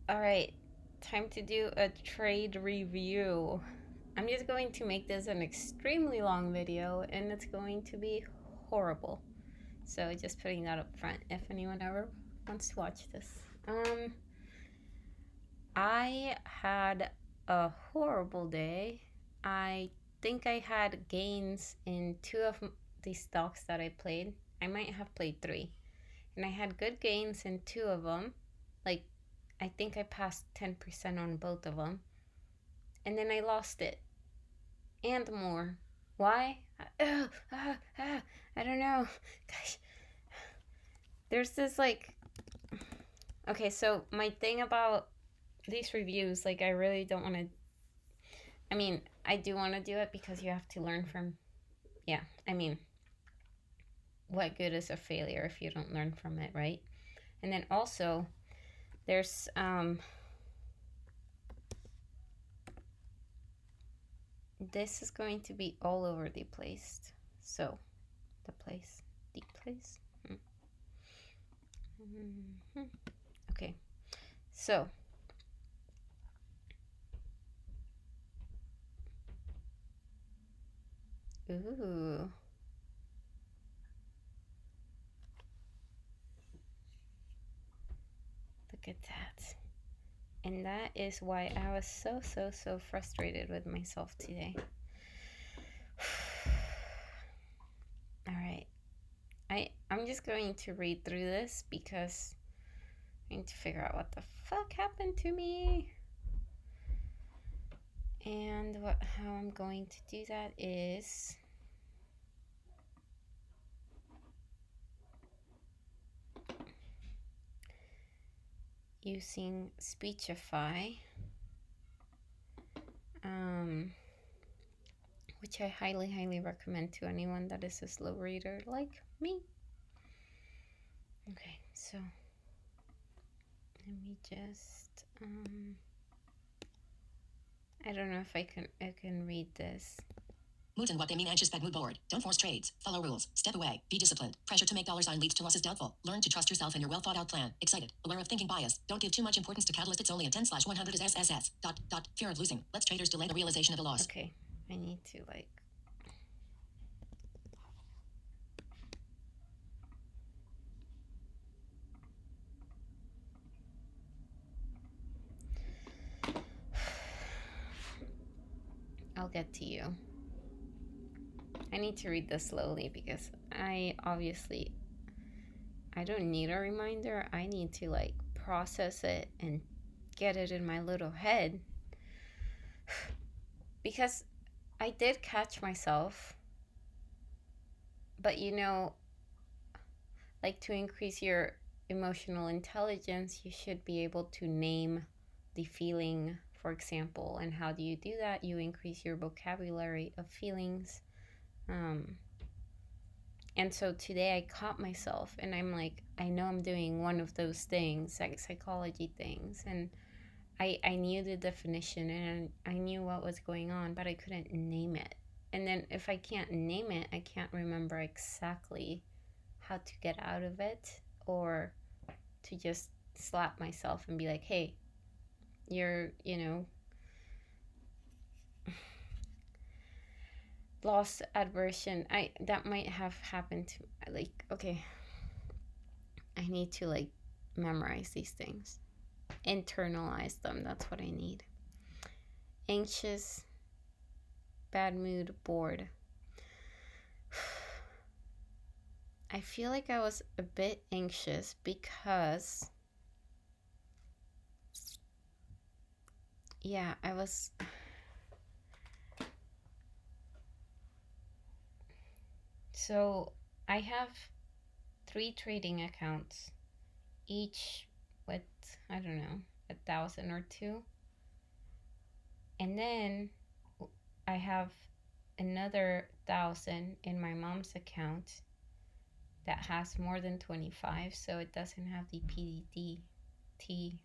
Alright, time to do a trade review. I'm just going to make this an extremely long video and it's going to be horrible. So just putting that up front if anyone ever wants to watch this. I had a horrible day. I think I had gains in 2 of the stocks that I played. I might have played 3. And I had good gains in 2 of them. Like, I think I passed 10% on both of them. And then I lost it. And more. Why? I don't know. Gosh. There's this like... Okay, so my thing about these reviews, like, I really don't want to... I mean, I do want to do it because you have to learn from... Yeah, I mean, what good is a failure if you don't learn from it, right? And then also, there's... this is going to be all over the place. So, the place. Okay, so ooh, look at that. And that is why I was so frustrated with myself today. All right, I'm just going to read through this because I need to figure out what the fuck happened to me. And how I'm going to do that is using Speechify, which I highly recommend to anyone that is a slow reader like me. Okay, so let me just I don't know if I can read this. Mood and what they mean. Anxious, bad mood, bored. Don't force trades. Follow rules. Step away. Be disciplined. Pressure to make $sign leads to losses. Doubtful. Learn to trust yourself and your well thought out plan. Excited. Aware of thinking bias. Don't give too much importance to catalyst. It's only a 10/100 is SSS. Fear of losing. Let's traders delay the realization of a loss. Okay, I need to like... I'll get to you. I need to read this slowly because I don't need a reminder. I need to like process it and get it in my little head. Because I did catch myself. But you know, like, to increase your emotional intelligence, you should be able to name the feeling, for example. And how do you do that? You increase your vocabulary of feelings. And so today I caught myself and I'm like, I know I'm doing one of those things, like psychology things. And I knew the definition and I knew what was going on, but I couldn't name it. And then if I can't name it, I can't remember exactly how to get out of it, or to just slap myself and be like, hey, you're, loss aversion. That might have happened to, like, okay, I need to like memorize these things, internalize them. That's what I need. Anxious, bad mood, bored. I feel like I was a bit anxious because, yeah, I was... So I have 3 trading accounts, each with, I don't know, 1,000 or 2. And then I have another 1,000 in my mom's account that has more than 25, so it doesn't have the PDT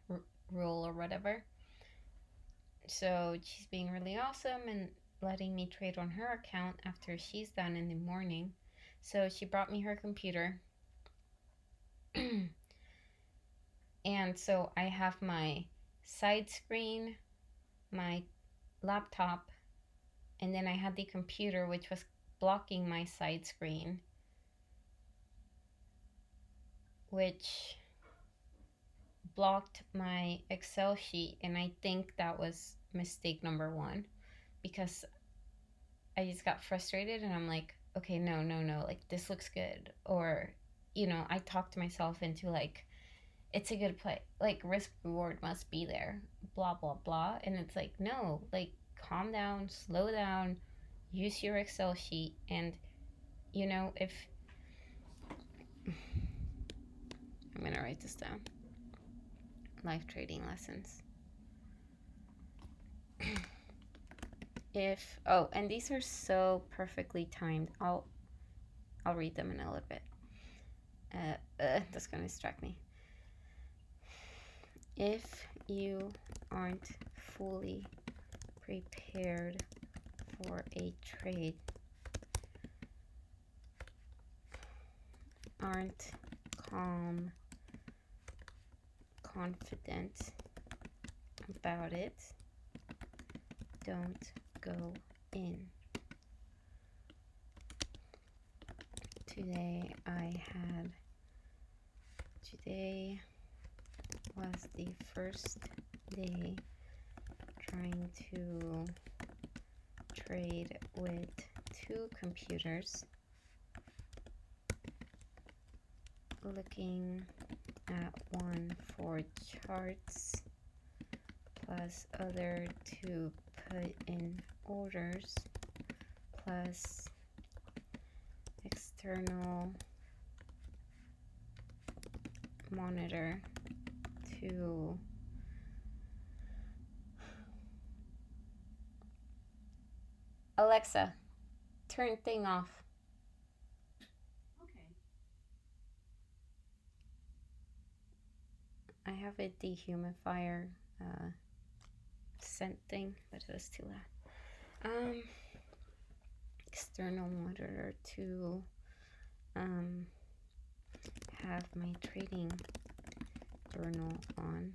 rule or whatever. So she's being really awesome and letting me trade on her account after she's done in the morning. So she brought me her computer. And so I have my side screen, my laptop, and then I had the computer which was blocking my side screen, which blocked my Excel sheet. And I think that was mistake number one, because I just got frustrated and I'm like, okay, no, no, no, like this looks good. Or, I talked myself into like, it's a good play. Like risk reward must be there, blah, blah, blah. And it's like, no, like calm down, slow down, use your Excel sheet. And, if I'm going to write this down, life trading lessons. And these are so perfectly timed. I'll read them in a little bit. That's going to distract me. If you aren't fully prepared for a trade, aren't calm, confident about it, don't go in. Today was the first day trying to trade with two computers, looking at one for charts plus other to put in orders plus external monitor to Alexa, turn thing off. Okay. I have a dehumidifier scent thing, but it was too loud. External monitor to have my trading journal on,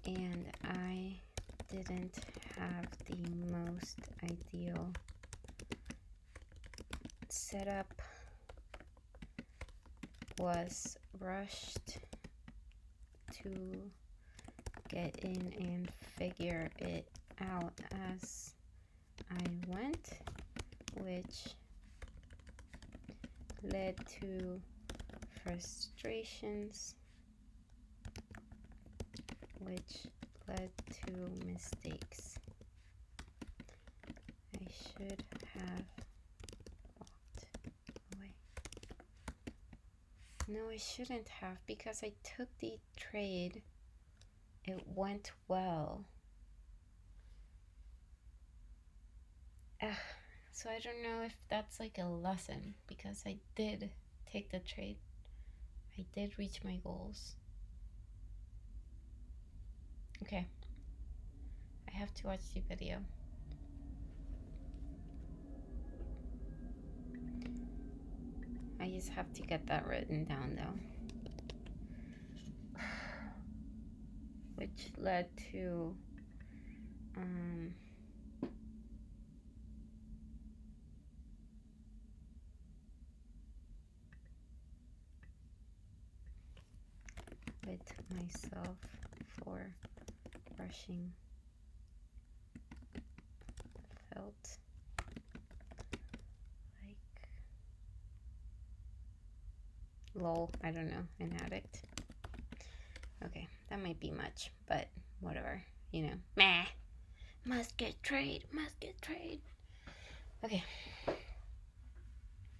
and I didn't have the most ideal setup, was rushed to get in and figure it out as I went, which led to frustrations, which led to mistakes. I should have walked away. No, I shouldn't have, because I took the trade. It went well. So I don't know if that's like a lesson, because I did take the trade. I did reach my goals. Okay. I have to watch the video. I just have to get that written down though. Which led to with myself for rushing. Felt like lol, I don't know, an addict. Okay, that might be much, but whatever, meh. Must get trade. Okay,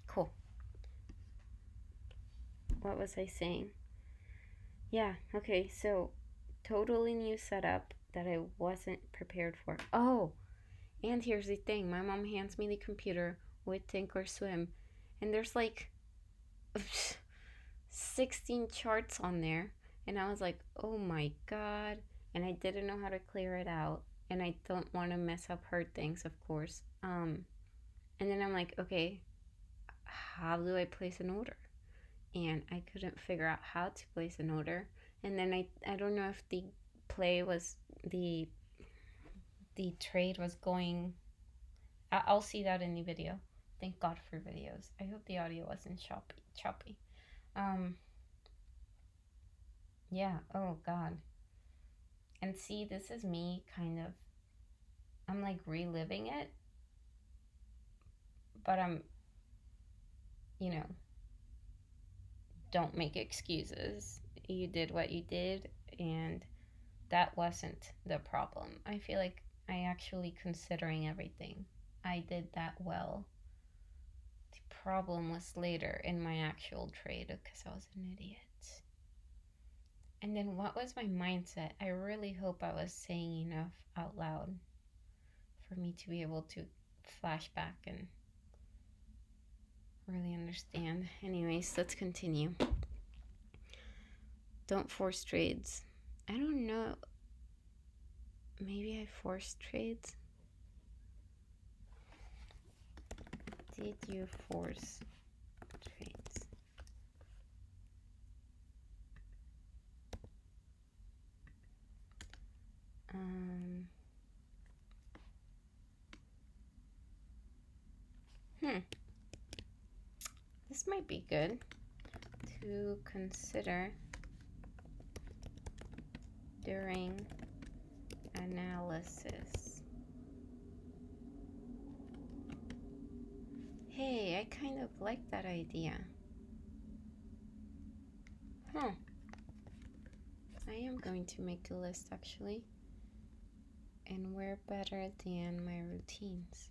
cool. What was I saying? Yeah, okay, so totally new setup that I wasn't prepared for. Oh, and here's the thing, my mom hands me the computer with Thinkorswim, and there's like 16 charts on there, and I was like, oh my god, and I didn't know how to clear it out, and I don't want to mess up her things, of course. And then I'm like, okay, how do I place an order? And I couldn't figure out how to place an order. And then I don't know if play was the the trade was going. I'll see that in the video. Thank God for videos. I hope the audio wasn't choppy. Um, yeah. Oh God. And see, this is me kind of. I'm like reliving it, but you know, don't make excuses. You did what you did, and that wasn't the problem. I feel like I actually considering everything. I did that well. The problem was later in my actual trade because I was an idiot. And then what was my mindset? I really hope I was saying enough out loud for me to be able to flash back and really understand. Anyways, let's continue. Don't force trades. I don't know. Maybe I forced trades. Did you force trades? Um, hmm. This might be good to consider during analysis. Hey, I kind of like that idea. Huh. I am going to make a list actually. And where better than my routines?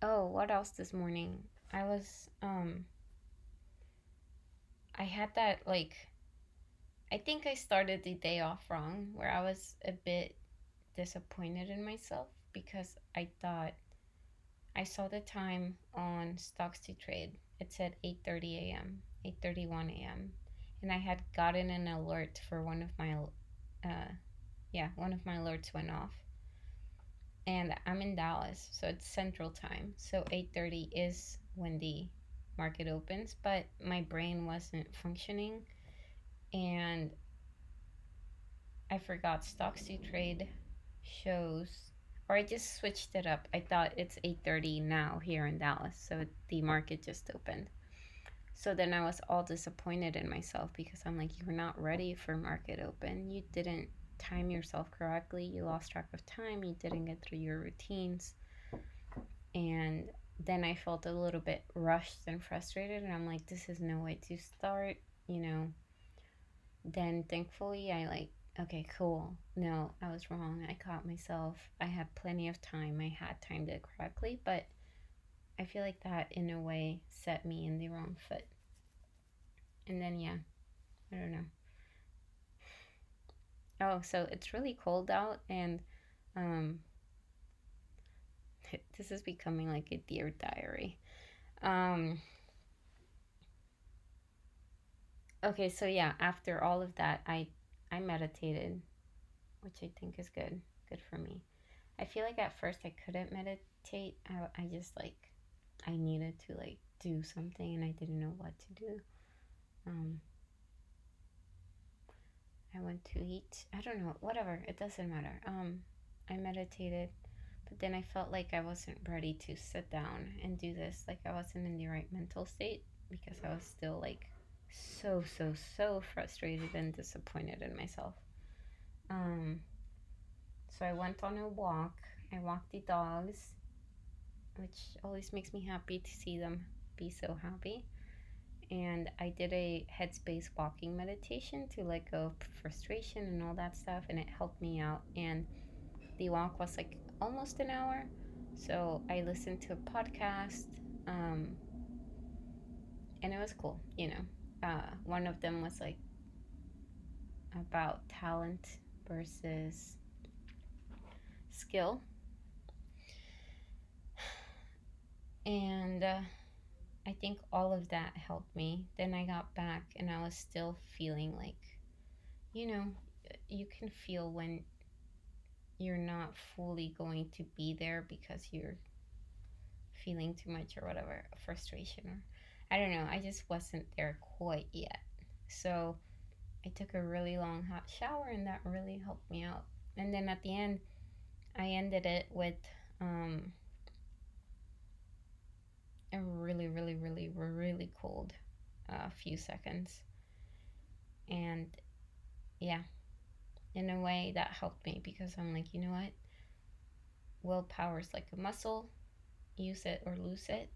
Oh, what else this morning? I was I had that like I think I started the day off wrong where I was a bit disappointed in myself because I thought I saw the time on stocks to trade. It said 8:30 a.m., 8:31 a.m. and I had gotten an alert for one of my alerts went off. And I'm in Dallas, so it's Central Time. So 8:30 is when the market opens, but my brain wasn't functioning and I forgot stocks to trade shows or I just switched it up. I thought it's 8:30 now here in Dallas, so the market just opened. So then I was all disappointed in myself because I'm like, you're not ready for market open. You didn't time yourself correctly. You lost track of time. You didn't get through your routines. And then I felt a little bit rushed and frustrated. And I'm like, this is no way to start, you know. Then thankfully, I like, okay, cool. No, I was wrong. I caught myself. I had plenty of time. I had timed it correctly. But I feel like that, in a way, set me in the wrong foot. And then, yeah, I don't know. Oh, so it's really cold out, and um, this is becoming like a dear diary. Um, okay, so yeah, after all of that, I meditated, which I think is good for me. I feel like at first I couldn't meditate. I just like I needed to like do something, and I didn't know what to do. Um, I went to eat. I don't know, whatever. It doesn't matter. I meditated, but then I felt like I wasn't ready to sit down and do this. Like I wasn't in the right mental state because I was still like so frustrated and disappointed in myself. Um, so I went on a walk. I walked the dogs, which always makes me happy to see them be so happy. And I did a headspace walking meditation to let go of frustration and all that stuff, and it helped me out. And the walk was like almost an hour, so I listened to a podcast, um, and it was cool. One of them was like about talent versus skill, and I think all of that helped me. Then I got back, and I was still feeling like, you know, you can feel when you're not fully going to be there because you're feeling too much or whatever, frustration. I don't know. I just wasn't there quite yet. So I took a really long hot shower, and that really helped me out. And then at the end, I ended it with um, a really, really, really, really cold few seconds. And yeah, in a way, that helped me because I'm like, you know what? Willpower is like a muscle. Use it or lose it.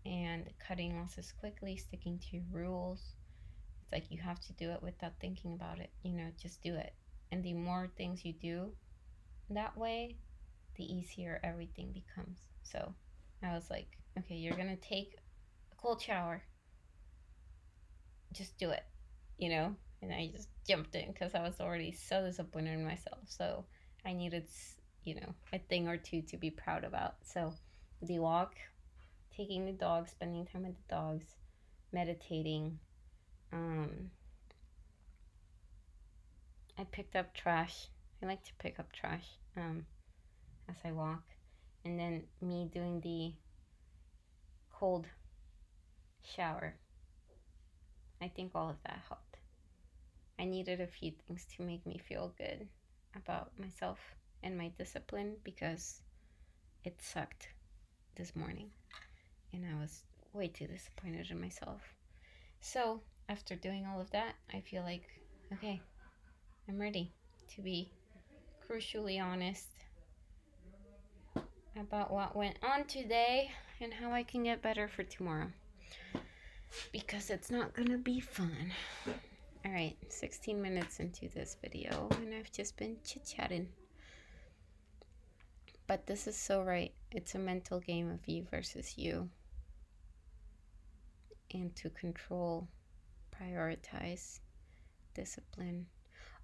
And cutting losses quickly, sticking to your rules. It's like you have to do it without thinking about it. Just do it. And the more things you do that way, the easier everything becomes. So I was like, okay, you're going to take a cold shower. Just do it, you know? And I just jumped in because I was already so disappointed in myself. So I needed, a thing or two to be proud about. So the walk, taking the dogs, spending time with the dogs, meditating. Um, I picked up trash. I like to pick up trash as I walk. And then me doing the cold shower. I think all of that helped. I needed a few things to make me feel good about myself and my discipline because it sucked this morning and I was way too disappointed in myself. So, after doing all of that, I feel like, okay, I'm ready to be crucially honest about what went on today and how I can get better for tomorrow because it's not gonna be fun. All right, 16 minutes into this video, and I've just been chit chatting. But this is so right. It's a mental game of you versus you, and to control, prioritize, discipline.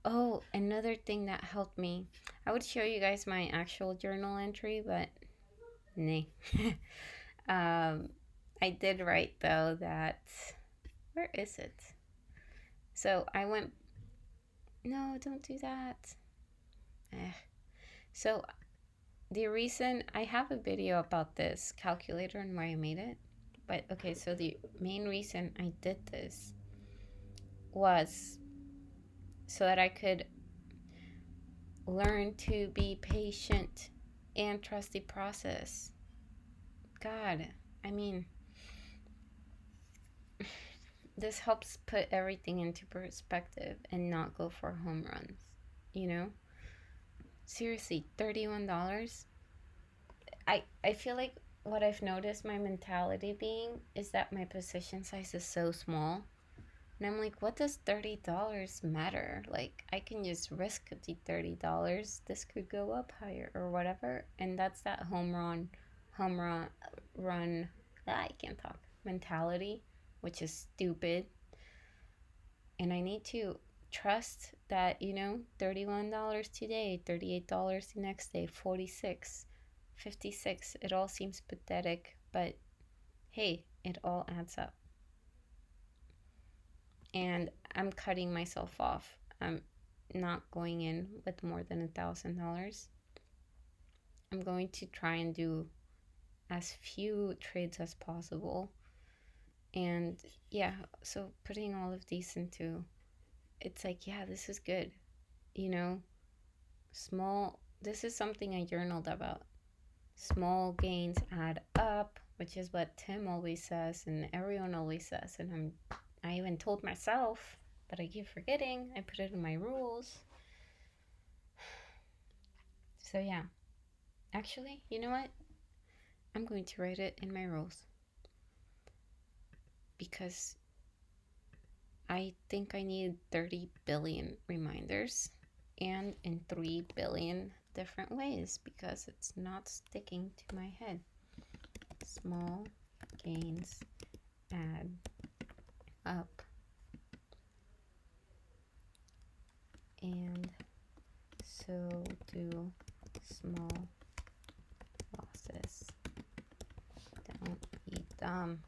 Oh, another thing that helped me. I would show you guys my actual journal entry, but nay. I did write though that. Where is it? So I went. No, don't do that. Eh. So the reason I have a video about this calculator and why I made it, but okay, so the main reason I did this was so that I could learn to be patient and trust the process. God, I mean, this helps put everything into perspective and not go for home runs, you know? Seriously, $31. I feel like what I've noticed my mentality being is that my position size is so small. And I'm like, what does $30 matter? Like, I can just risk the $30. This could go up higher or whatever. And that's that home run, I can't talk, mentality, which is stupid. And I need to trust that, $31 today, $38 the next day, 46, 56. It all seems pathetic, but hey, it all adds up. And I'm cutting myself off. I'm not going in with more than $1,000. I'm going to try and do as few trades as possible. And yeah, so putting all of these into, it's like, yeah, this is good. You know, this is something I journaled about. Small gains add up, which is what Tim always says and everyone always says. And I even told myself, but I keep forgetting. I put it in my rules. So yeah, actually, you know what? I'm going to write it in my rules because I think I need 30 billion reminders and in 3 billion different ways because it's not sticking to my head. Small gains add up, and so do small losses. Don't be dumb.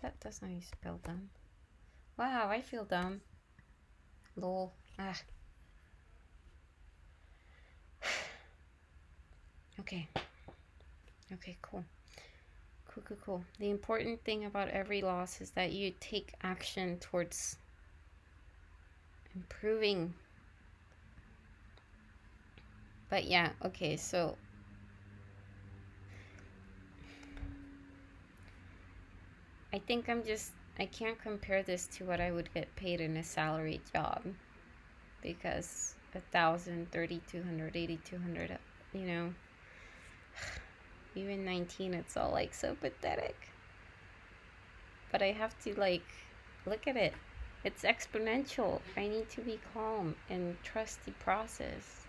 That's not how you spell dumb. Wow, I feel dumb. Lol. Ah. Okay. Okay, cool. Cool, cool, cool. The important thing about every loss is that you take action towards improving. But yeah, okay, so I think I can't compare this to what I would get paid in a salary job because 1,000, 3,200, 8,200, you know, even 19, it's all like so pathetic. But I have to like look at it. It's exponential. I need to be calm and trust the process.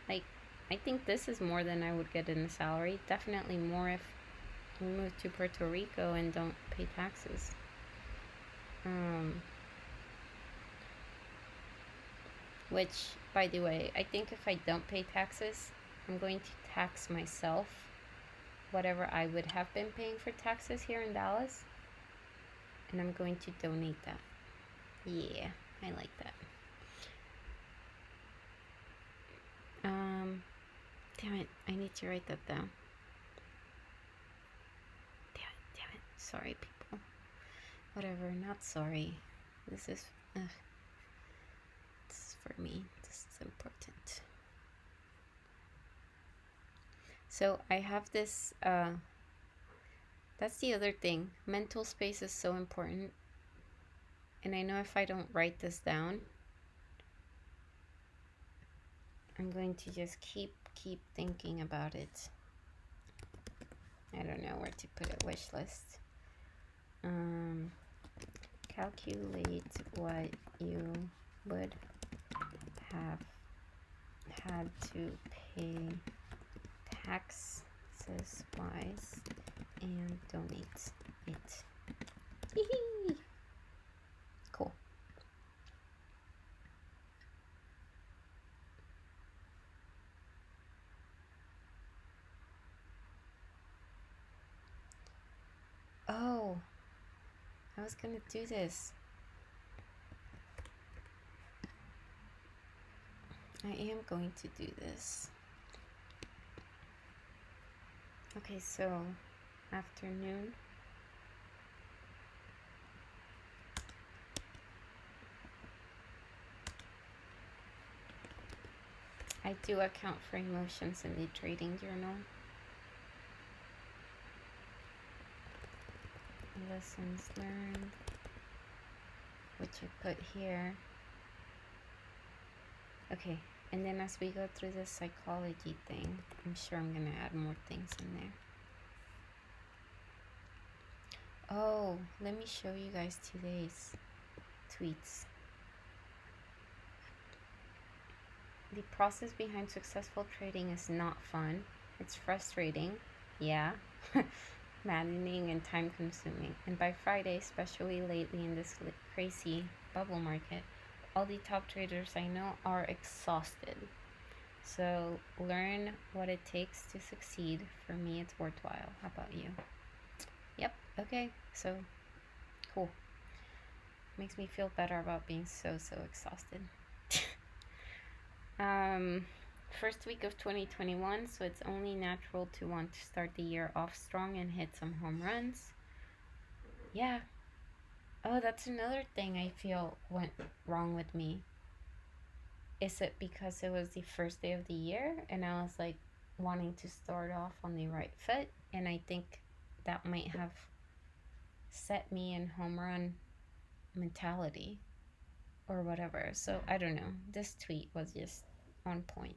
Like, I think this is more than I would get in a salary. Definitely more if we move to Puerto Rico and don't pay taxes. Which, by the way, I think if I don't pay taxes, I'm going to tax myself whatever I would have been paying for taxes here in Dallas, and I'm going to donate that. Yeah, I like that. Damn it, I need to write that down. Damn it. Sorry, people. Whatever, not sorry. This is for me. This is important. So I have this. That's the other thing. Mental space is so important, and I know if I don't write this down, I'm going to just keep thinking about it. I don't know where to put a wish list. Calculate what you would have had to pay taxes wise and donate it. Hee-hee. Cool. Oh, I was gonna do this. I am going to do this. Okay, so afternoon. I do account for emotions in the trading journal. Lessons learned, which I put here. Okay, and then as we go through the psychology thing, I'm sure I'm gonna add more things in there. Oh, let me show you guys today's tweets. The process behind successful trading is not fun. It's frustrating, yeah, maddening and time consuming. And by Friday, especially lately in this crazy bubble market, all the top traders I know are exhausted. So learn what it takes to succeed. For me, it's worthwhile. How about you? Yep, okay, so cool. Makes me feel better about being so exhausted. First week of 2021, so it's only natural to want to start the year off strong and hit some home runs. Yeah. Oh, that's another thing I feel went wrong with me. Is it because it was the first day of the year and I was like wanting to start off on the right foot, and I think that might have set me in home run mentality or whatever. So I don't know. This tweet was just on point.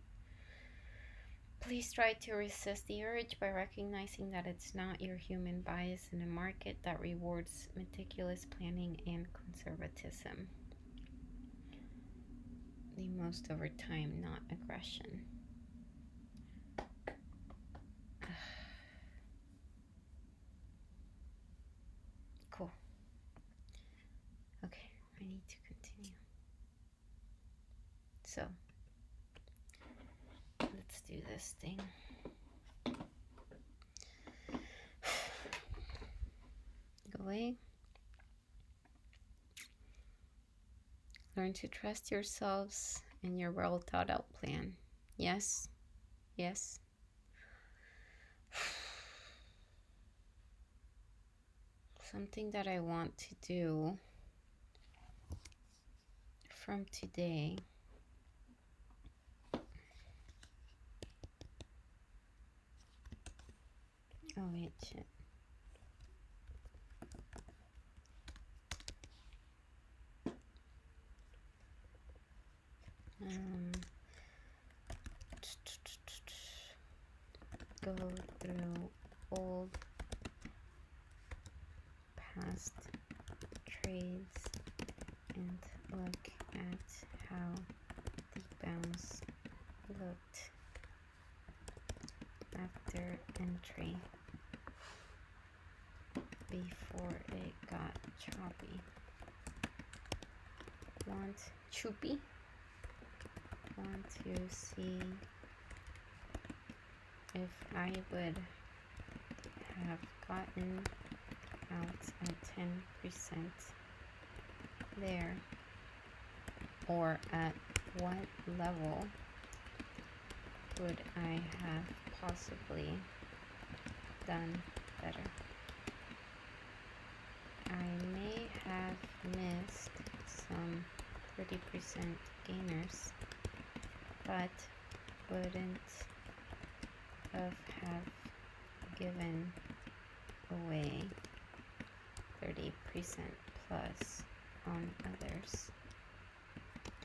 Please try to resist the urge by recognizing that it's not your human bias in a market that rewards meticulous planning and conservatism. The most over time, not aggression. Cool. Okay, I need to continue. So, let's do this thing. Go away. Learn to trust yourselves and your well thought out plan. Yes, yes. something that I want to do from today. Oh wait, shit. Go through old past trades and look at how the bounce looked after entry before it got choppy. Want to see if I would have gotten out at 10% there, or at what level would I have possibly done better. I may have missed some 30% gainers, but wouldn't have given away 30% plus on others,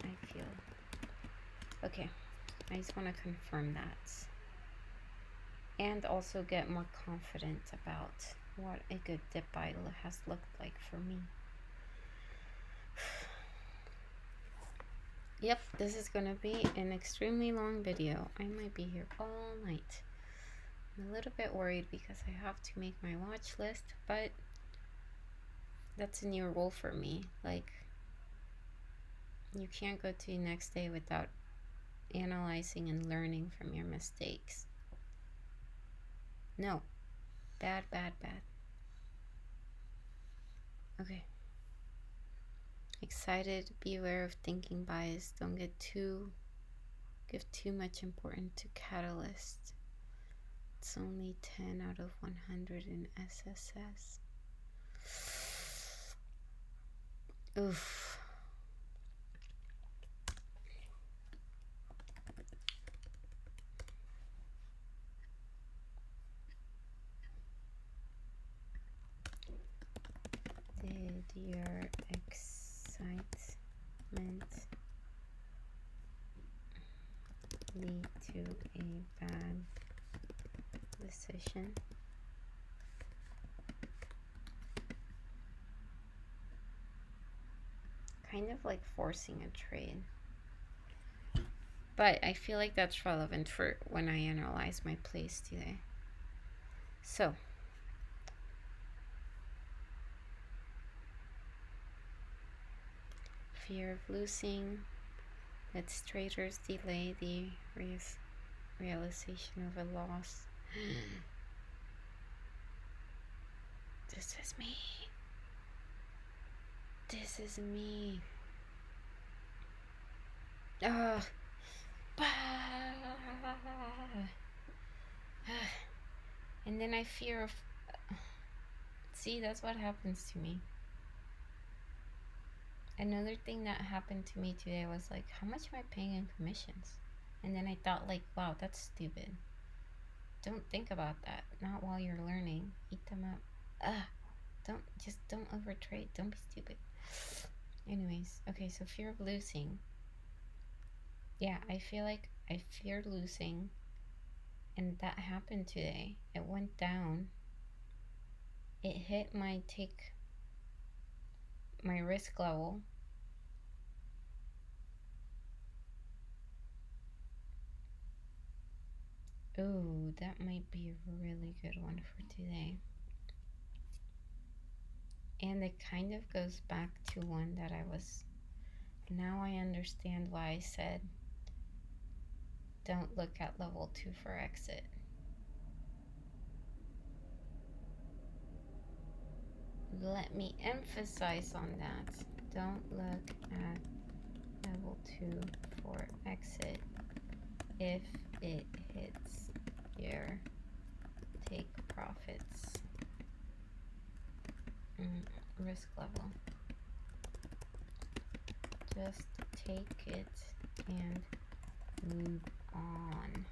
I feel. Okay, I just want to confirm that. And also get more confident about what a good dip buy has looked like for me. Yep, this is gonna be an extremely long video. I might be here all night. I'm a little bit worried because I have to make my watch list, but that's a new rule for me. Like, you can't go to the next day without analyzing and learning from your mistakes. No. Bad, bad, bad. Okay. Excited, be aware of thinking bias. Don't give too much importance to catalyst. It's only 10 out of 100 in SSS. Oof. Did your excitement lead to a bad decision? Kind of like forcing a trade. But I feel like that's relevant for when I analyze my plays today. So, fear of losing. Lets traders delay the realization of a loss. This is me. This is me. Ugh. And then I fear of... See, that's what happens to me. Another thing that happened to me today was like, how much am I paying in commissions? And then I thought like, wow, that's stupid. Don't think about that. Not while you're learning. Eat them up. Don't overtrade. Don't be stupid. Anyways, okay, so fear of losing. Yeah, I feel like I feared losing, and that happened today. It went down. It hit my risk level. Ooh, that might be a really good one for today. And it kind of goes back to one that I was... Now I understand why I said don't look at level 2 for exit. Let me emphasize on that. Don't look at level 2 for exit if it hits your take profits. risk level. Just take it and move on.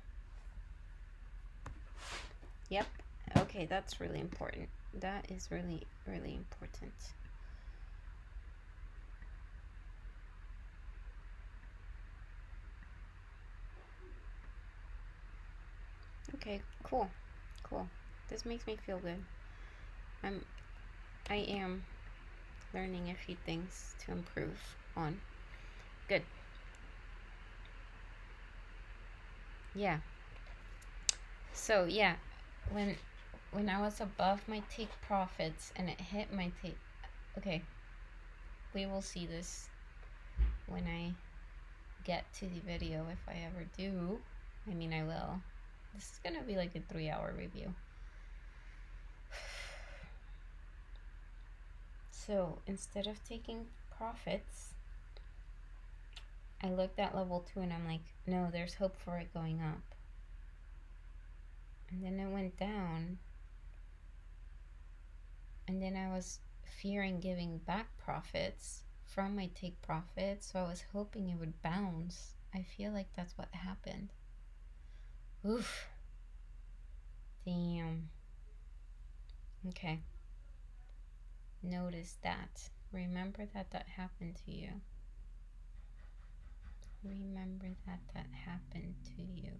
Yep. Okay, that's really important. That is really, really important. Okay, cool. Cool. This makes me feel good. I am learning a few things to improve on. Good. Yeah. So yeah, when I was above my take profits and it hit my take, okay, we will see this when I get to the video, if I ever do. I mean, I will. This is gonna be like a 3-hour review. So instead of taking profits, I looked at level 2 and I'm like, no, there's hope for it going up. And then it went down. And then I was fearing giving back profits from my take profits, so I was hoping it would bounce. I feel like that's what happened. Oof. Damn. Okay. Notice that. Remember that that happened to you. Remember that that happened to you.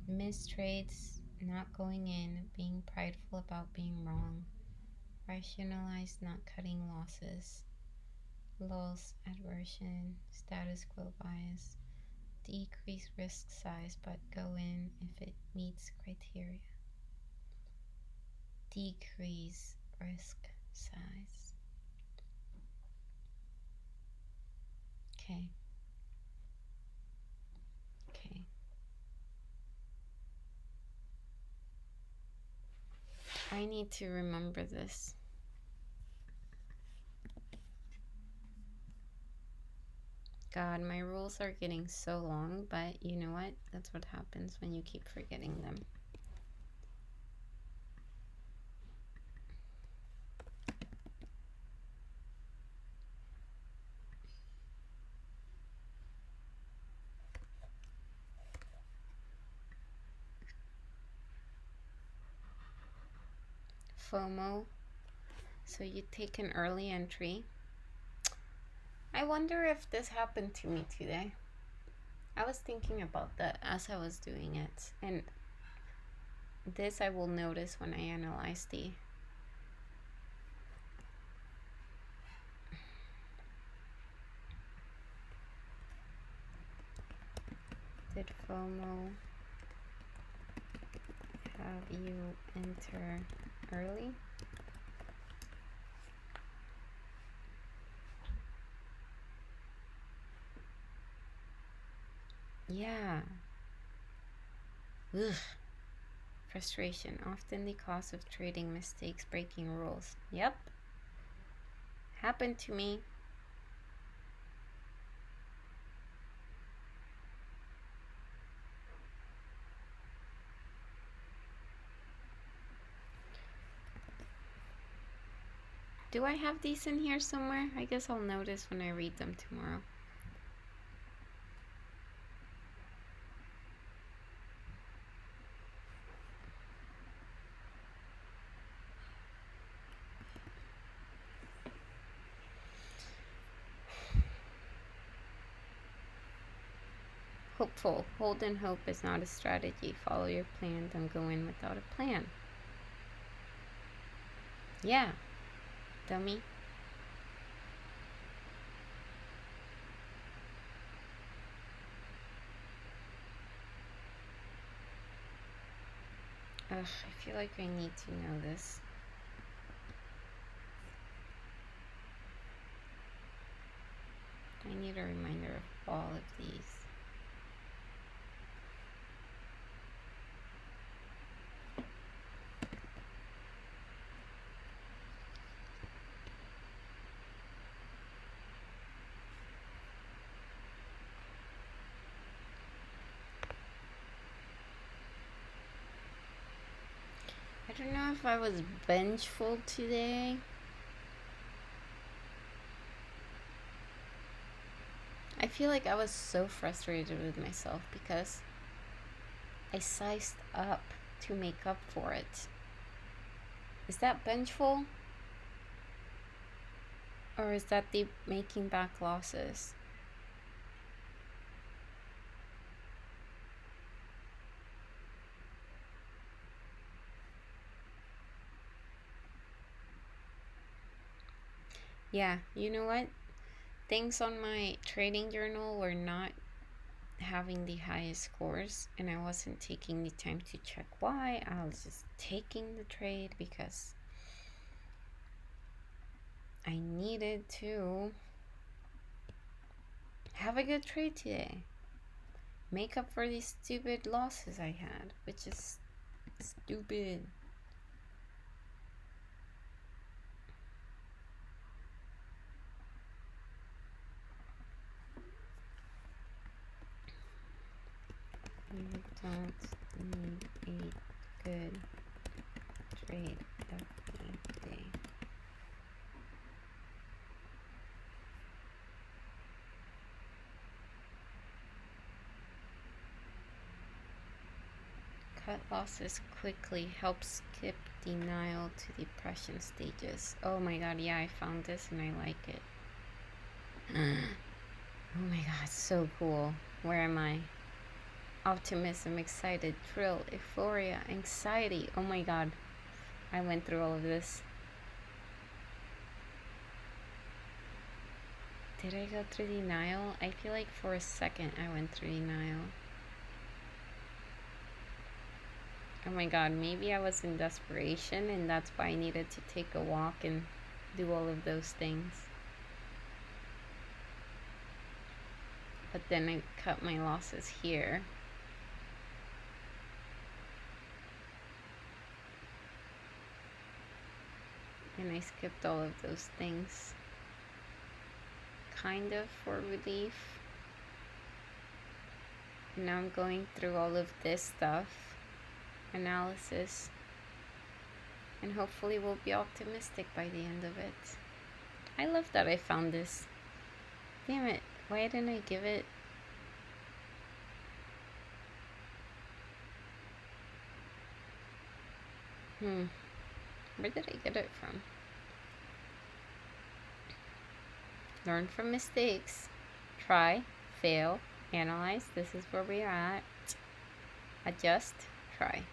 Missed trades, not going in, being prideful about being wrong, rationalize not cutting losses, loss aversion, status quo bias, decrease risk size but go in if it meets criteria, decrease risk size. Okay. Okay. I need to remember this. God, my rules are getting so long, but you know what? That's what happens when you keep forgetting them. FOMO. So you take an early entry. I wonder if this happened to me today. I was thinking about that as I was doing it. And this I will notice when I analyze the did FOMO have you enter early? Yeah. Ugh. Frustration, often the cause of trading mistakes, breaking rules. Yep. Happened to me. Do I have these in here somewhere? I guess I'll notice when I read them tomorrow. Hopeful. Hold and hope is not a strategy. Follow your plan, don't go in without a plan. Yeah, dummy. Ugh, I feel like I need to know this. I need a reminder of all of these. I don't know know if I was vengeful today. I feel like I was so frustrated with myself because I sized up to make up for it. Is that vengeful? Or is that the making back losses? Yeah, you know what? Things on my trading journal were not having the highest scores, and I wasn't taking the time to check why. I was just taking the trade because I needed to have a good trade today. Make up for these stupid losses I had, which is stupid. You don't need a good trade every day. Cut losses quickly, help skip denial to depression stages. Oh my god, yeah, I found this and I like it. Oh my god, so cool. Where am I? Optimism, excited, thrill, euphoria, anxiety. Oh my god, I went through all of this. Did I go through denial? I feel like for a second I went through denial. Oh my god, maybe I was in desperation and that's why I needed to take a walk and do all of those things. But then I cut my losses here. And I skipped all of those things. Kind of for relief. And now I'm going through all of this stuff. Analysis. And hopefully we'll be optimistic by the end of it. I love that I found this. Damn it, why didn't I give it? Where did I get it from? Learn from mistakes. Try, fail, analyze. This is where we are at. Adjust, try.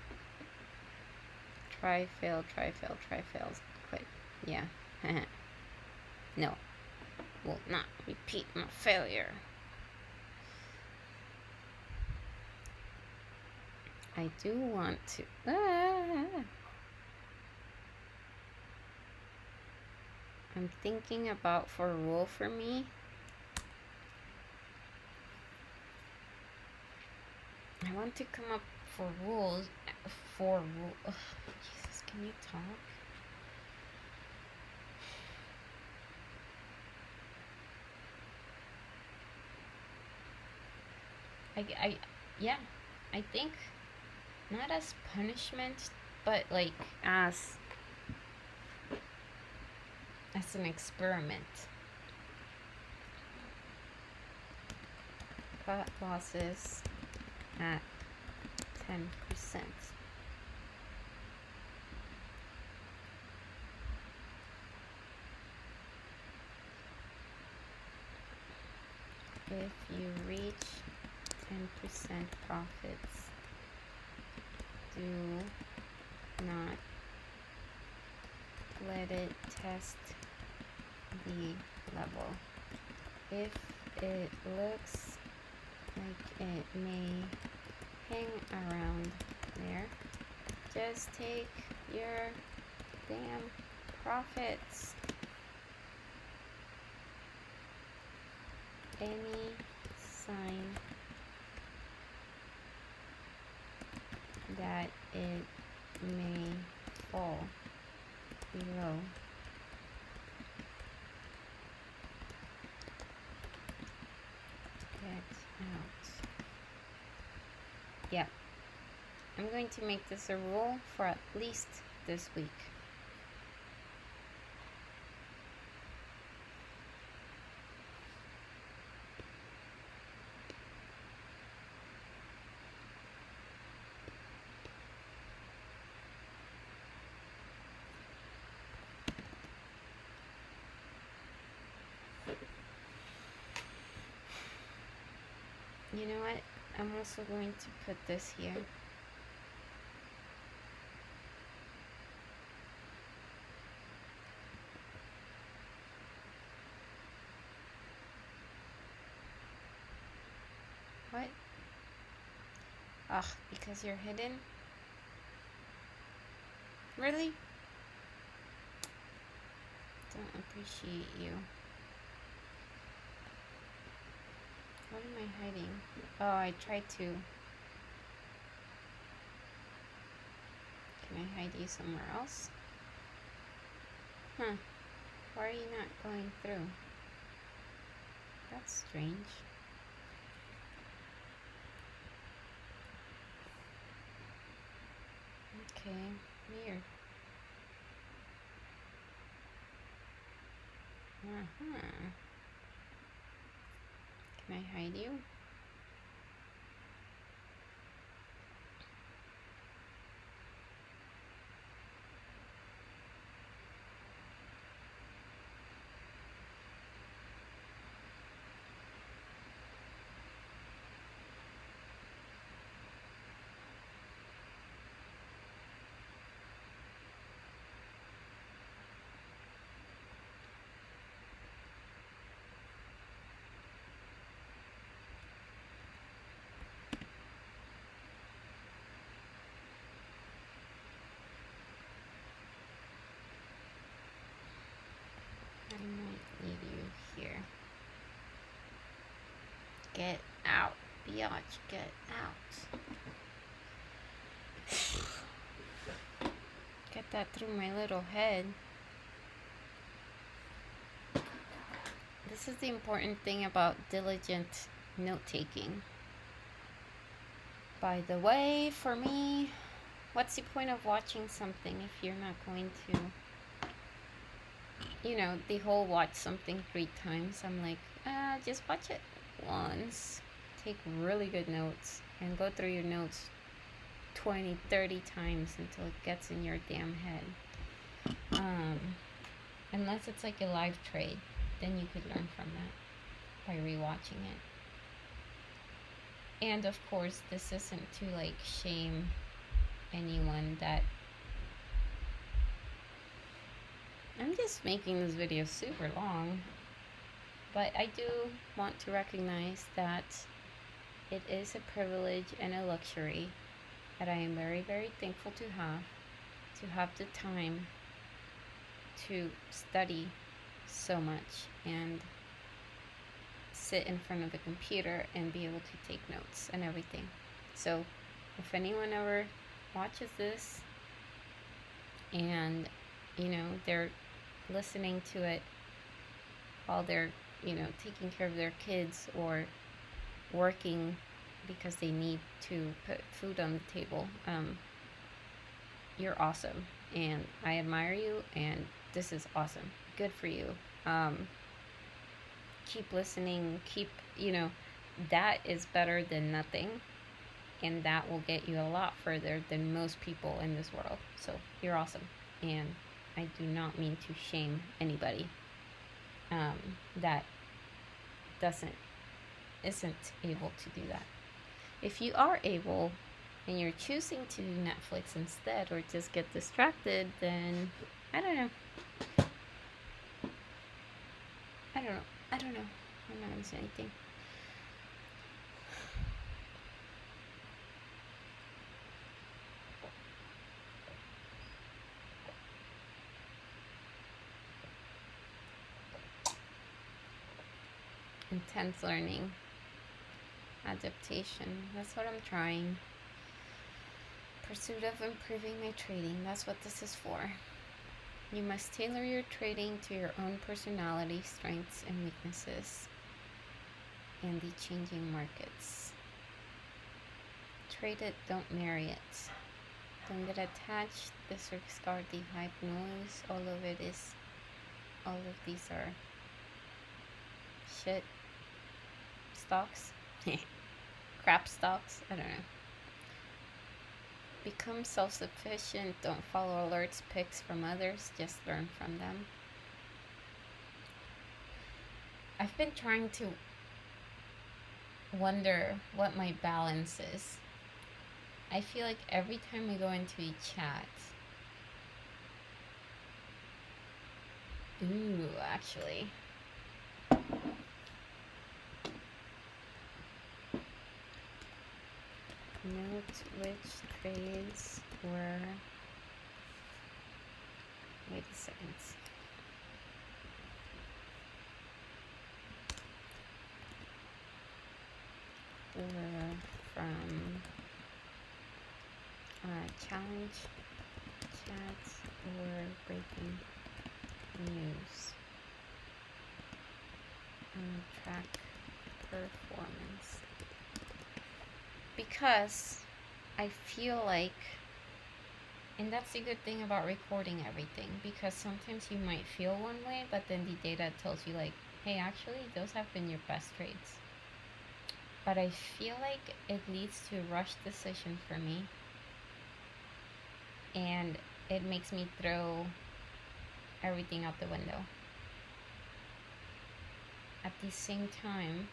Try, fail, try, fail, try, fail. Quit. Yeah. No. Will not repeat my failure. I do want to. I'm thinking about for a rule for me. I want to come up for rules. Jesus, can you talk? Yeah, I think not as punishment, but like as an experiment. Cut losses at 10%. If you reach 10% profits, do not let it test the level. If it looks like it may hang around there, just take your damn profits. Any sign that it may fall below get out. Yeah, I'm going to make this a rule for at least this week. You know what? I'm also going to put this here. What? Ugh, because you're hidden? Really? Don't appreciate you. What am I hiding? Oh, I tried to. Can I hide you somewhere else? Huh. Why are you not going through? That's strange. Okay, weird. Uh-huh. Can I hide you? I might need you here. Get out, biatch, get out. Get that through my little head. This is the important thing about diligent note-taking. By the way, for me, what's the point of watching something if you're not going to, the whole watch something 3 times? I'm like, just watch it once. Take really good notes and go through your notes 20, 30 times until it gets in your damn head. Unless it's like a live trade, then you could learn from that by rewatching it. And of course, this isn't to like shame anyone that I'm just making this video super long, but I do want to recognize that it is a privilege and a luxury that I am very, very thankful to have the time to study so much and sit in front of the computer and be able to take notes and everything. So if anyone ever watches this and they're listening to it while they're taking care of their kids or working because they need to put food on the table, you're awesome and I admire you and this is awesome. Good for you. Keep listening, that is better than nothing, and that will get you a lot further than most people in this world. So you're awesome, and I do not mean to shame anybody that isn't able to do that. If you are able and you're choosing to do Netflix instead or just get distracted, then I don't know. I'm not gonna say anything. Intense learning, adaptation, that's what I'm trying. Pursuit of improving my trading, that's what this is for. You must tailor your trading to your own personality, strengths, and weaknesses in the changing markets. Trade it, don't marry it. Don't get attached. Disregard the hype noise. All of these are shit stocks. Crap stocks. I don't know. Become self-sufficient. Don't follow alerts, picks from others. Just learn from them. I've been trying to wonder what my balance is. I feel like every time we go into a chat, actually, note which trades were, wait a second, were from challenge chats or breaking news. Track performance. Because I feel like, and that's the good thing about recording everything, because sometimes you might feel one way, but then the data tells you like, hey, actually, those have been your best trades. But I feel like it leads to a rush decision for me, and it makes me throw everything out the window. At the same time,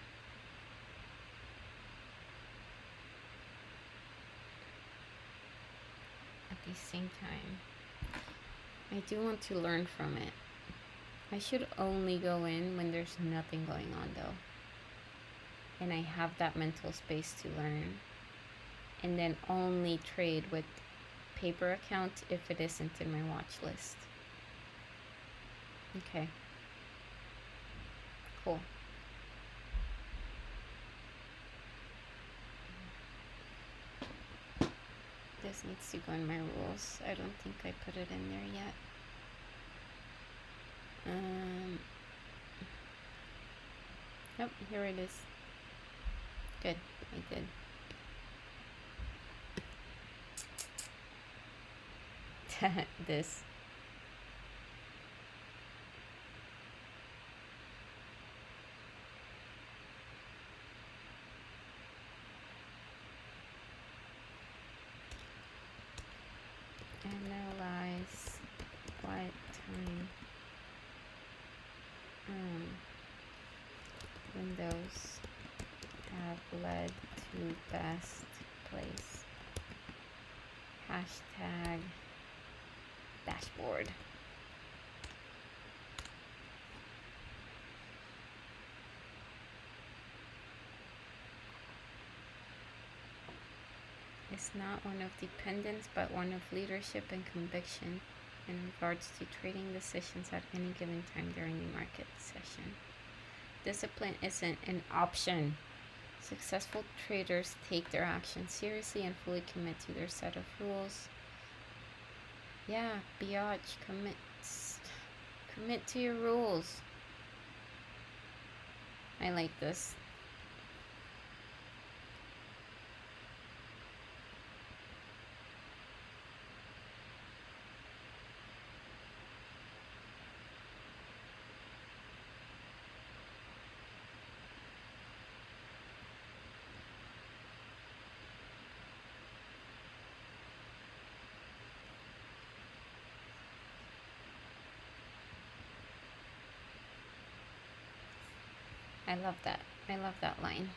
I do want to learn from it. I should only go in when there's nothing going on though, and I have that mental space to learn, and then only trade with paper account if it isn't in my watch list. Okay, cool. This needs to go in my rules. I don't think I put it in there yet. Yep, here it is. Good, I did. This. Analyze what time windows have led to best place. Hashtag dashboard. It's not one of dependence, but one of leadership and conviction in regards to trading decisions at any given time during the market session. Discipline isn't an option. Successful traders take their actions seriously and fully commit to their set of rules. Yeah, biatch, commit to your rules. I like this. I love that. I love that line.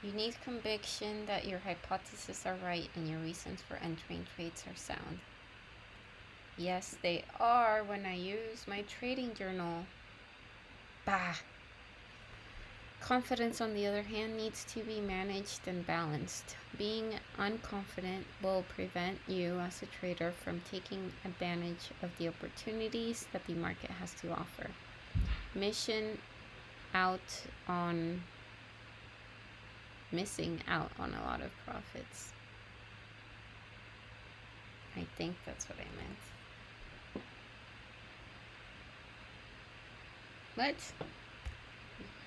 You need conviction that your hypotheses are right and your reasons for entering trades are sound. Yes, they are when I use my trading journal. Bah! Confidence, on the other hand, needs to be managed and balanced. Being unconfident will prevent you as a trader from taking advantage of the opportunities that the market has to offer. Missing out on a lot of profits. I think that's what I meant. What?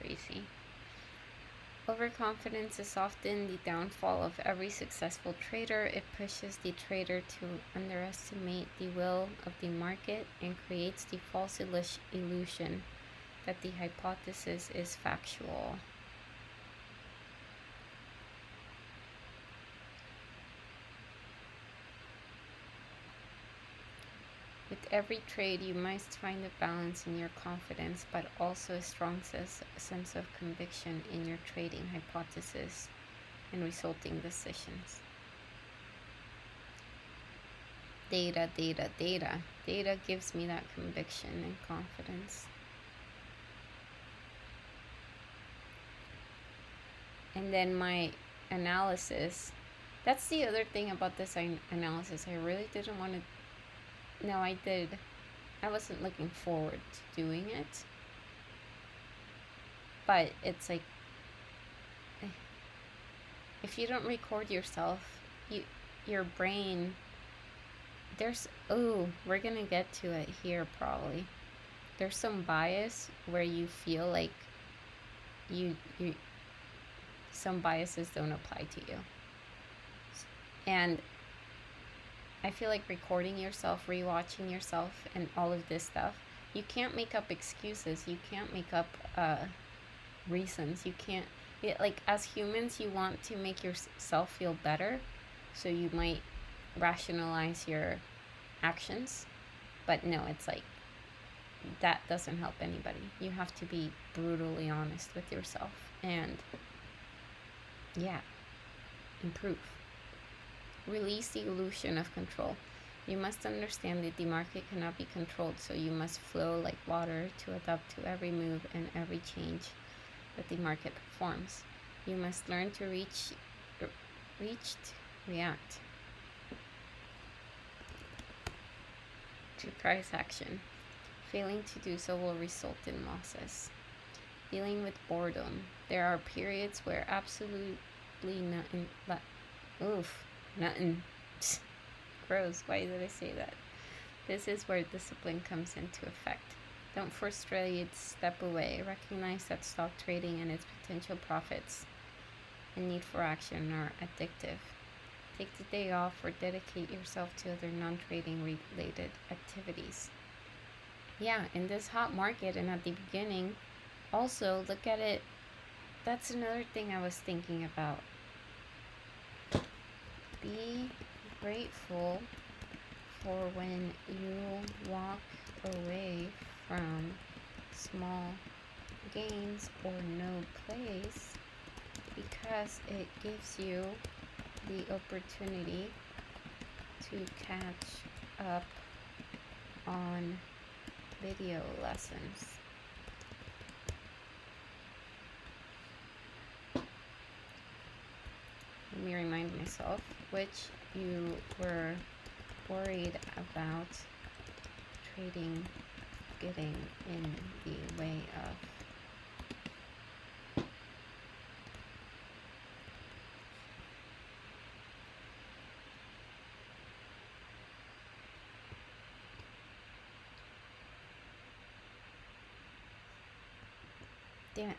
Crazy. Overconfidence is often the downfall of every successful trader. It pushes the trader to underestimate the will of the market and creates the false illusion that the hypothesis is factual. With every trade, you must find a balance in your confidence, but also a strong sense of conviction in your trading hypothesis and resulting decisions. Data, data, data. Data gives me that conviction and confidence. And then my analysis. That's the other thing about this analysis. I really didn't want to. No, I did. I wasn't looking forward to doing it. But it's like, if you don't record yourself, your brain, we're gonna get to it here probably. There's some bias where you feel like some biases don't apply to you. And I feel like recording yourself, rewatching yourself, and all of this stuff, you can't make up excuses. You can't make up reasons. You can't, like, as humans, you want to make yourself feel better, so you might rationalize your actions. But no, it's like, that doesn't help anybody. You have to be brutally honest with yourself and, yeah, improve. Release the illusion of control. You must understand that the market cannot be controlled, so you must flow like water to adapt to every move and every change that the market performs. You must learn to react to price action. Failing to do so will result in losses. Dealing with boredom. There are periods where absolutely nothing. Nothing. Gross. Why did I say that? This is where discipline comes into effect. Don't force trade, step away. Recognize that stock trading and its potential profits and need for action are addictive. Take the day off or dedicate yourself to other non-trading related activities. Yeah, in this hot market and at the beginning, also look at it. That's another thing I was thinking about. Be grateful for when you walk away from small gains or no plays, because it gives you the opportunity to catch up on video lessons. Let me remind myself which you were worried about trading getting in the way of. Damn it.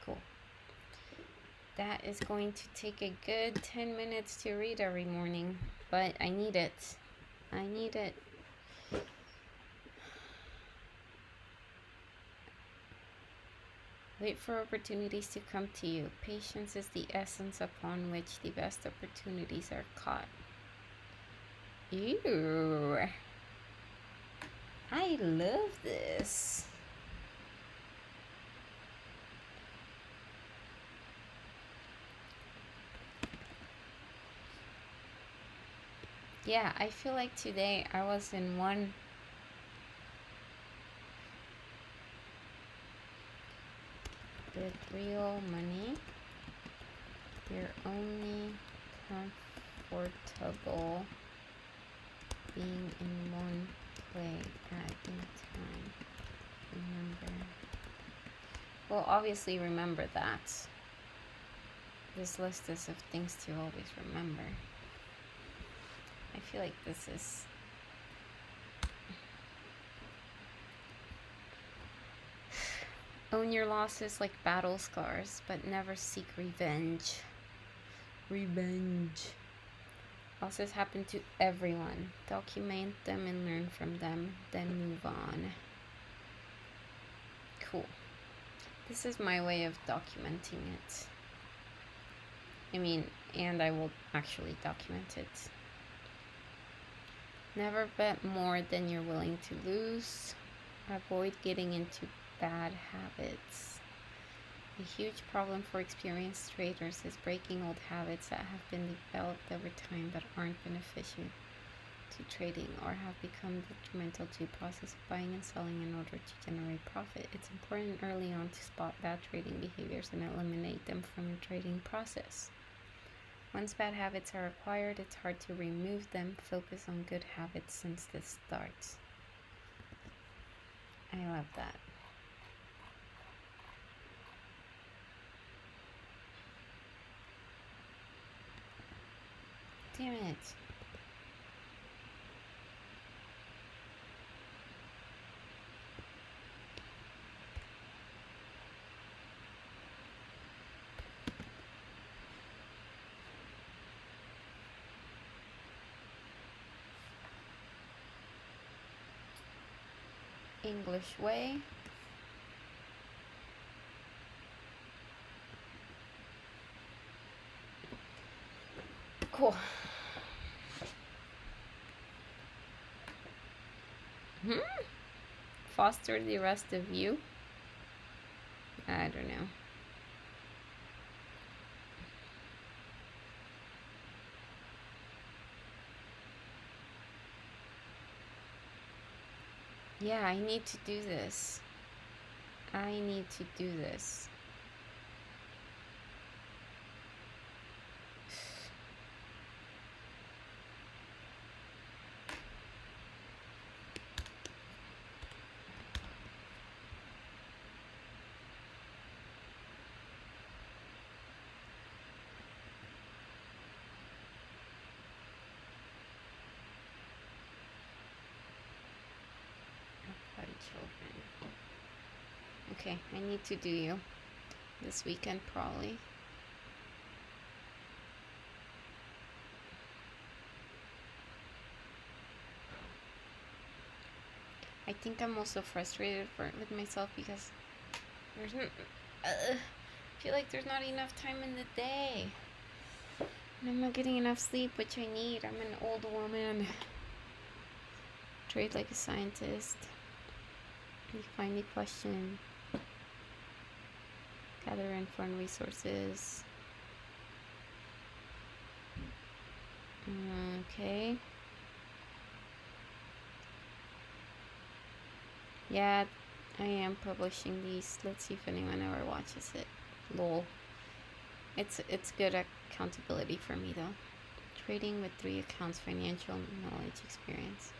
Cool. That is going to take a good 10 minutes to read every morning, but I need it. I need it. Wait for opportunities to come to you. Patience is the essence upon which the best opportunities are caught. Ew. I love this. Yeah, I feel like today I was in one. With real money, you're only comfortable being in one play at a time. Remember, Well, obviously, remember that. This list is of things to always remember. I feel like this is. Own your losses like battle scars, but never seek revenge. Revenge. Losses happen to everyone. Document them and learn from them, then move on. Cool. This is my way of documenting it. I mean, and I will actually document it. Never bet more than you're willing to lose. Avoid getting into bad habits. A huge problem for experienced traders is breaking old habits that have been developed over time but aren't beneficial to trading or have become detrimental to the process of buying and selling in order to generate profit. It's important early on to spot bad trading behaviors and eliminate them from your trading process. Once bad habits are acquired, it's hard to remove them. Focus on good habits since this starts. I love that. Damn it. English way. Cool. Foster the rest of you. I don't know. Yeah, I need to do this. I need to do this. Children. Okay, I need to do you this weekend probably. I think I'm also frustrated with myself because there's I feel like there's not enough time in the day. And I'm not getting enough sleep, which I need. I'm an old woman. Trade like a scientist. You find the question. Gather informed resources. Okay. Yeah, I am publishing these. Let's see if anyone ever watches it. Lol. It's good accountability for me though. Trading with 3 accounts, financial knowledge, experience.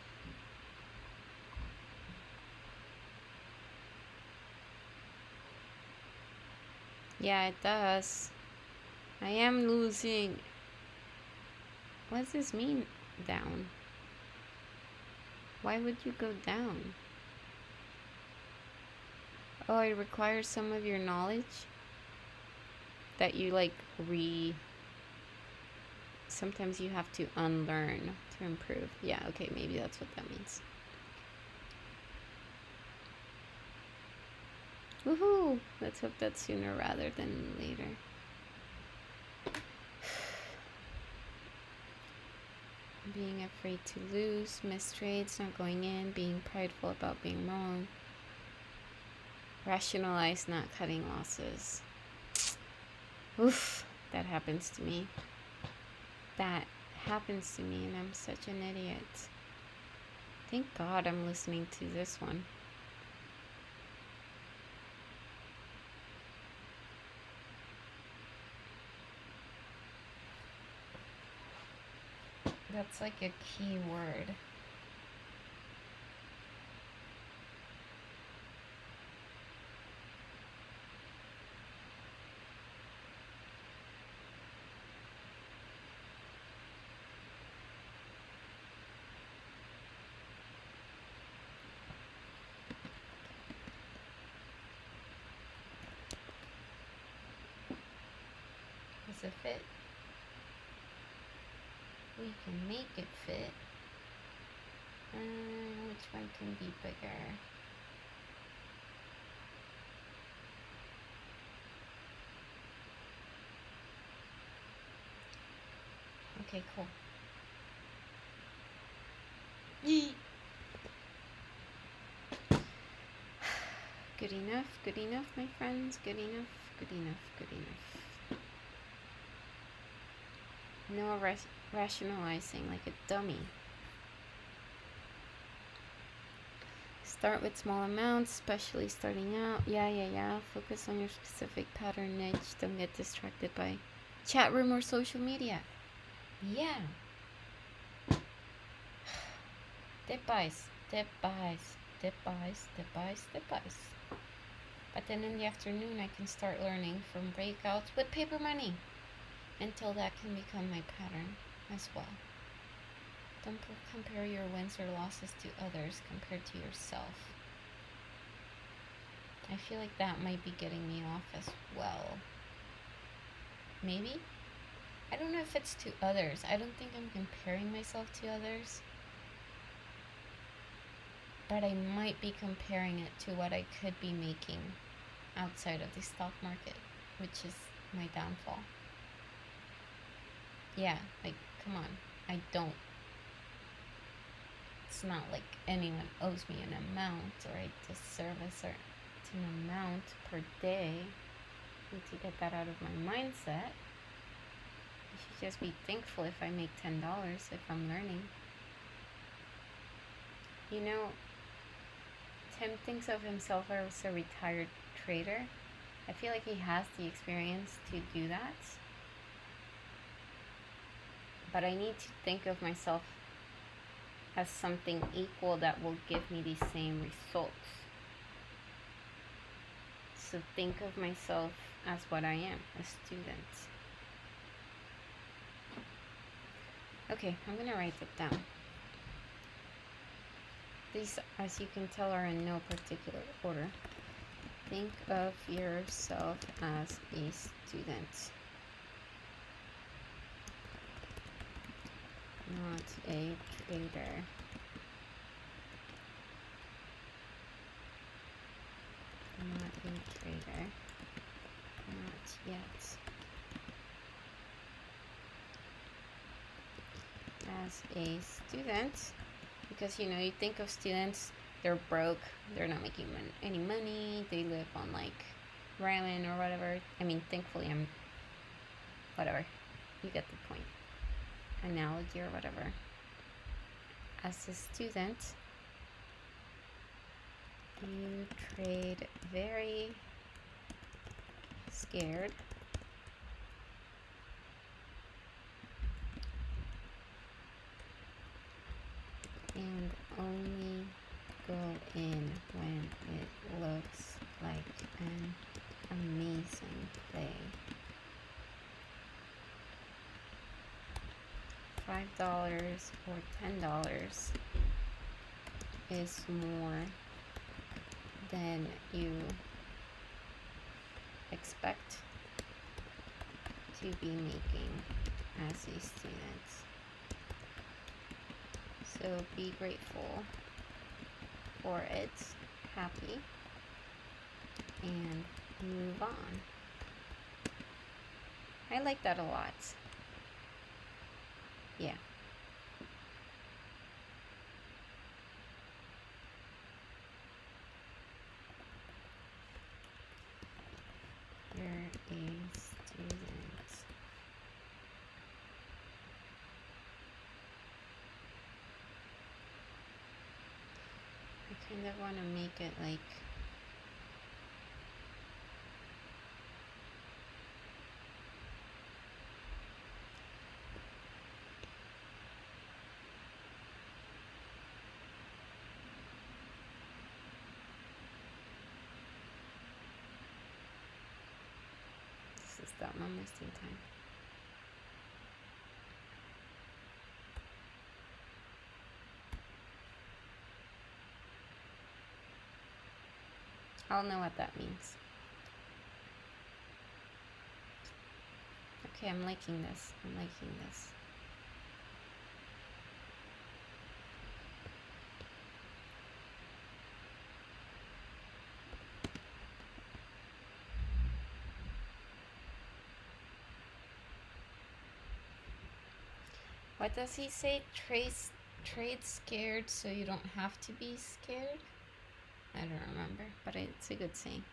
Yeah, it does. I am losing. What does this mean, down? Why would you go down? Oh, it requires some of your knowledge that you like sometimes you have to unlearn to improve. Yeah, okay, maybe that's what that means. Woohoo! Let's hope that's sooner rather than later. Being afraid to lose, miss trades, not going in, being prideful about being wrong. Rationalize not cutting losses. Oof, that happens to me. That happens to me, and I'm such an idiot. Thank God I'm listening to this one. That's like a key word. Does it fit? We can make it fit. Which one can be bigger? Okay, cool. Yee! Good enough, my friends. Good enough, good enough, good enough. No rationalizing like a dummy. Start with small amounts, especially starting out. Yeah. Focus on your specific pattern niche. Don't get distracted by chat room or social media. Yeah. Dip buys. But then in the afternoon, I can start learning from breakouts with paper money until that can become my pattern as well. Don't compare your wins or losses to others compared to yourself. I feel like that might be getting me off as well. Maybe? I don't know if it's to others. I don't think I'm comparing myself to others. But I might be comparing it to what I could be making outside of the stock market, which is my downfall. Yeah, like, come on. I don't. It's not like anyone owes me an amount or I deserve a certain amount per day. I need to get that out of my mindset. I should just be thankful if I make $10 if I'm learning. You know, Tim thinks of himself as a retired trader. I feel like he has the experience to do that. But I need to think of myself as something equal that will give me the same results. So think of myself as what I am, a student. Okay, I'm gonna write it down. These, as you can tell, are in no particular order. Think of yourself as a student, not a trader. Not a trader. Not yet. As a student, because you know, you think of students, they're broke, they're not making any money, they live on like ramen or whatever. I mean, thankfully I'm whatever, you get the point, analogy or whatever. As a student, you trade very scared and only go in when it looks like an amazing play. $5 or $10 is more than you expect to be making as a student. So be grateful for it, happy, and move on. I like that a lot. Yeah. You're a student. I kind of want to make it like this is dumb, I'm wasting time. I'll know what that means. Okay, I'm liking this. I'm liking this. What does he say? Trade scared so you don't have to be scared? I don't remember, but it's a good saying.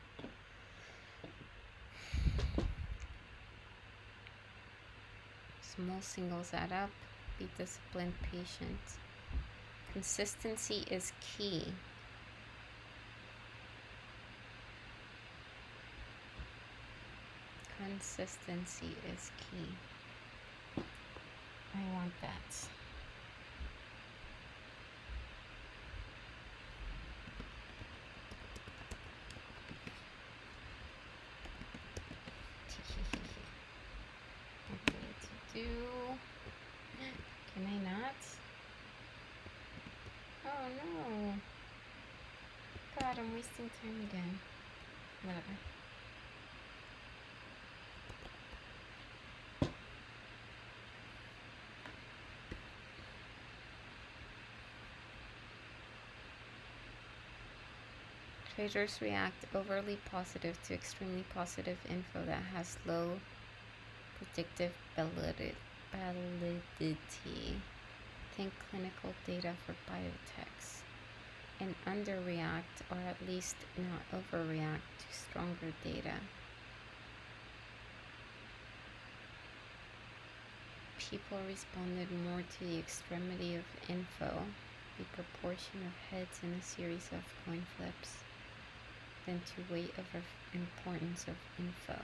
Small singles add up. Be disciplined, patient. Consistency is key. Consistency is key. I want that. What do? Can I not? Oh no. God, I'm wasting time again. Whatever. Traders react overly positive to extremely positive info that has low predictive validity. Think clinical data for biotechs. And underreact, or at least not overreact, to stronger data. People responded more to the extremity of info, the proportion of heads in a series of coin flips, than to weight of importance of info.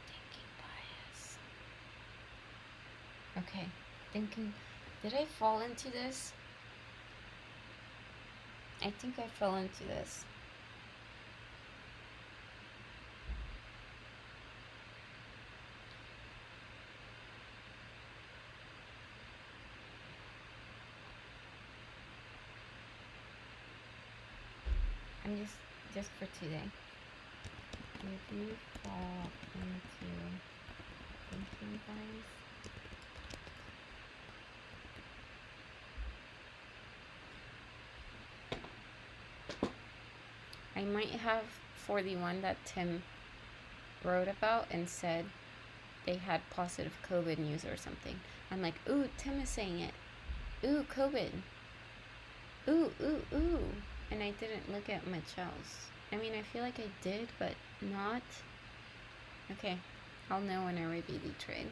Thinking bias. Okay, thinking. Did I fall into this? I think I fell into this. I'm just for today. Did you fall into thinking bias? I might have, for the one that Tim wrote about and said they had positive COVID news or something. I'm like, ooh, Tim is saying it. Ooh, COVID. Ooh, ooh, ooh. And I didn't look at much else. I mean, I feel like I did, but not. Okay, I'll know when I review the trade.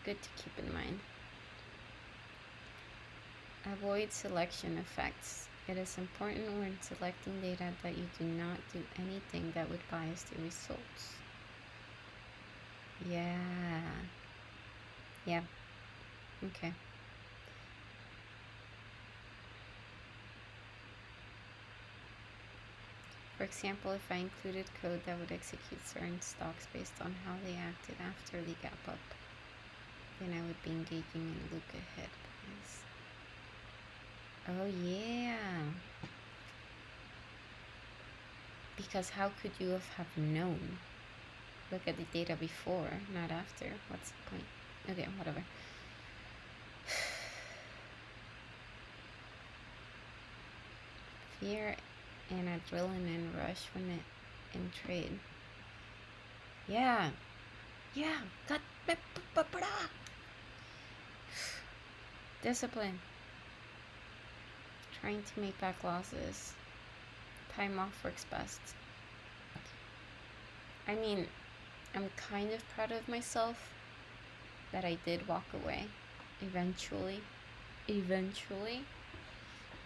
Good to keep in mind. Avoid selection effects. It is important when selecting data that you do not do anything that would bias the results. Yeah. Yeah. Okay. For example, if I included code that would execute certain stocks based on how they acted after the gap up, then I would be engaging in look ahead bias. Oh yeah. Because how could you have known? Look at the data before, not after. What's the point? Okay, whatever. Fear and adrenaline rush when it in trade. Yeah. Yeah. Got discipline. Trying to make back losses. Time off works best. I mean, I'm kind of proud of myself that I did walk away. Eventually.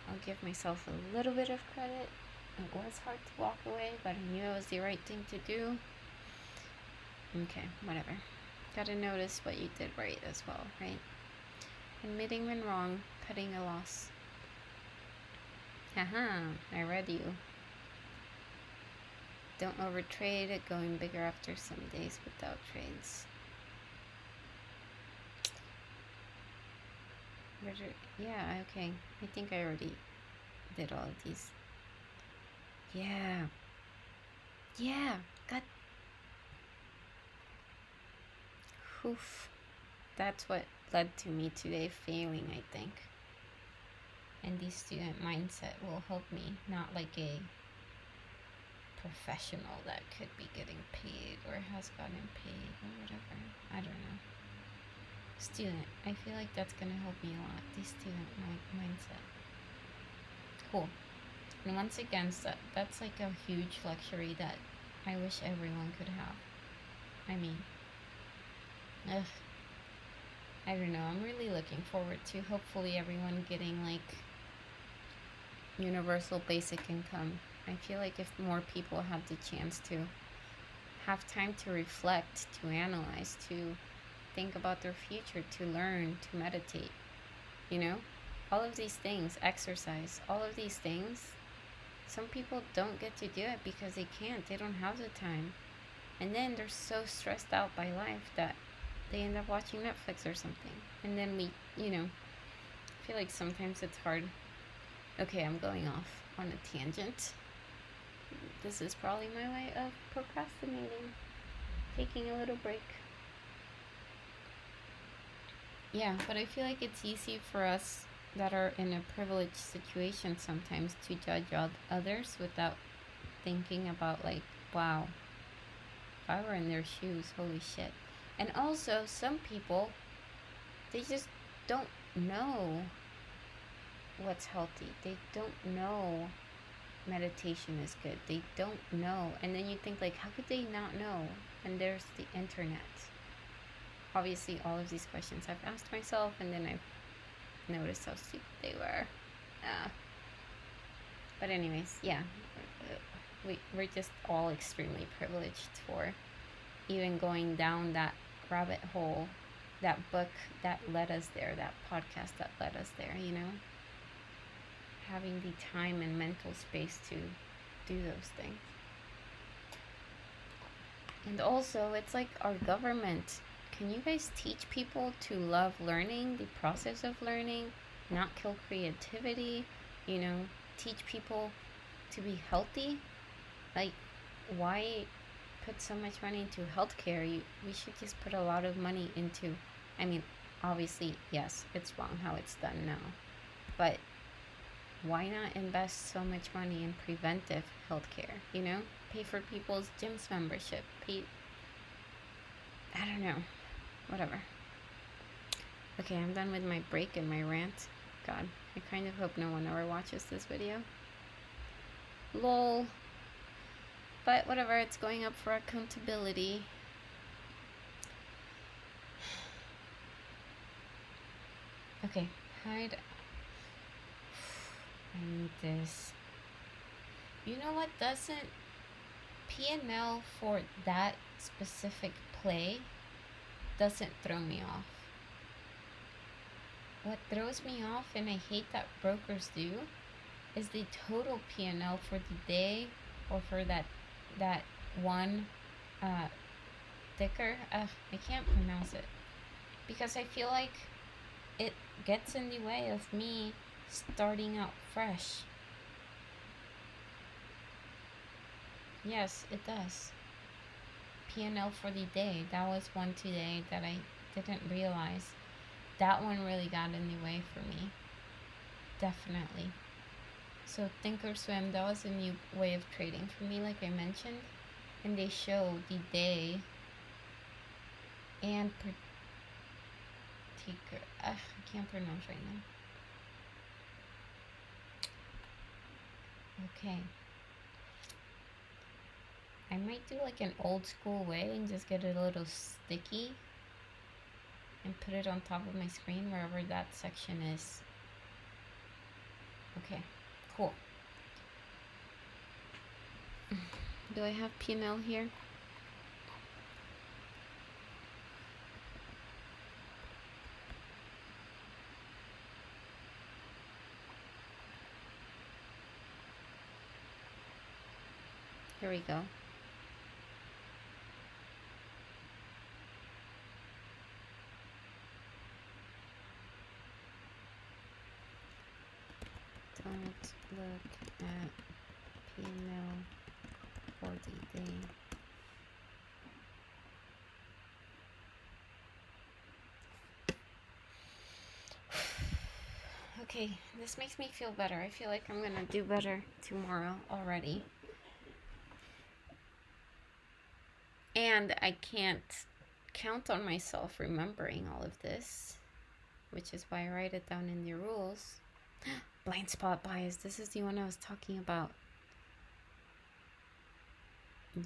I'll give myself a little bit of credit. It was hard to walk away, but I knew it was the right thing to do. Okay, whatever. Gotta notice what you did right as well, right? Admitting when wrong, cutting a loss. Haha, I read you. Don't overtrade it, going bigger after some days without trades. Yeah, okay. I think I already did all of these. Yeah. Yeah. that, oof, that's what led to me today failing, I think. And the student mindset will help me, not like a professional that could be getting paid or has gotten paid or whatever. I don't know. Student, I feel like that's gonna help me a lot. The student mindset. Cool. And once again, that's like a huge luxury that I wish everyone could have. I mean, ugh. I don't know. I'm really looking forward to hopefully everyone getting like universal basic income. I feel like if more people had the chance to have time to reflect, to analyze, to think about their future, to learn, to meditate, you know, all of these things, exercise, all of these things, some people don't get to do it because they can't, they don't have the time. And then they're so stressed out by life that they end up watching Netflix or something. And then we, I feel like sometimes it's hard. Okay, I'm going off on a tangent. This is probably my way of procrastinating, taking a little break. Yeah, but I feel like it's easy for us that are in a privileged situation sometimes to judge others without thinking about, like, wow, if I were in their shoes, holy shit. And also, some people, they just don't know what's healthy. They don't know meditation is good. They don't know. And then you think, like, how could they not know? And there's the internet. Obviously, all of these questions I've asked myself, and then I've noticed how stupid they were. But anyways, yeah. We're just all extremely privileged for even going down that rabbit hole, that book that led us there, that podcast that led us there, having the time and mental space to do those things. And also, it's like our government. Can you guys teach people to love learning, the process of learning, not kill creativity, teach people to be healthy? Like, why put so much money into healthcare? We should just put a lot of money into, obviously, yes, it's wrong how it's done now, but why not invest so much money in preventive healthcare? Pay for people's gyms membership. I don't know. Whatever. Okay, I'm done with my break and my rant. God, I kind of hope no one ever watches this video. Lol. But whatever, it's going up for accountability. Okay, hide. I need this. You know what doesn't? P&L for that specific play doesn't throw me off. What throws me off, and I hate that brokers do, is the total P&L for the day or for that one ticker. I can't pronounce it because I feel like it gets in the way of me starting out fresh. Yes, it does. P&L for the day. That was one today that I didn't realize. That one really got in the way for me. Definitely. So Thinkorswim, that was a new way of trading for me, like I mentioned. And they show the day and particular. I can't pronounce right now. Okay. I might do like an old school way and just get it a little sticky and put it on top of my screen wherever that section is. Okay, cool. Do I have P&L here? Here we go. Don't look at P&L for the day. Okay, this makes me feel better. I feel like I'm gonna do better tomorrow already. And I can't count on myself remembering all of this, which is why I write it down in the rules. Blind spot bias. This is the one I was talking about.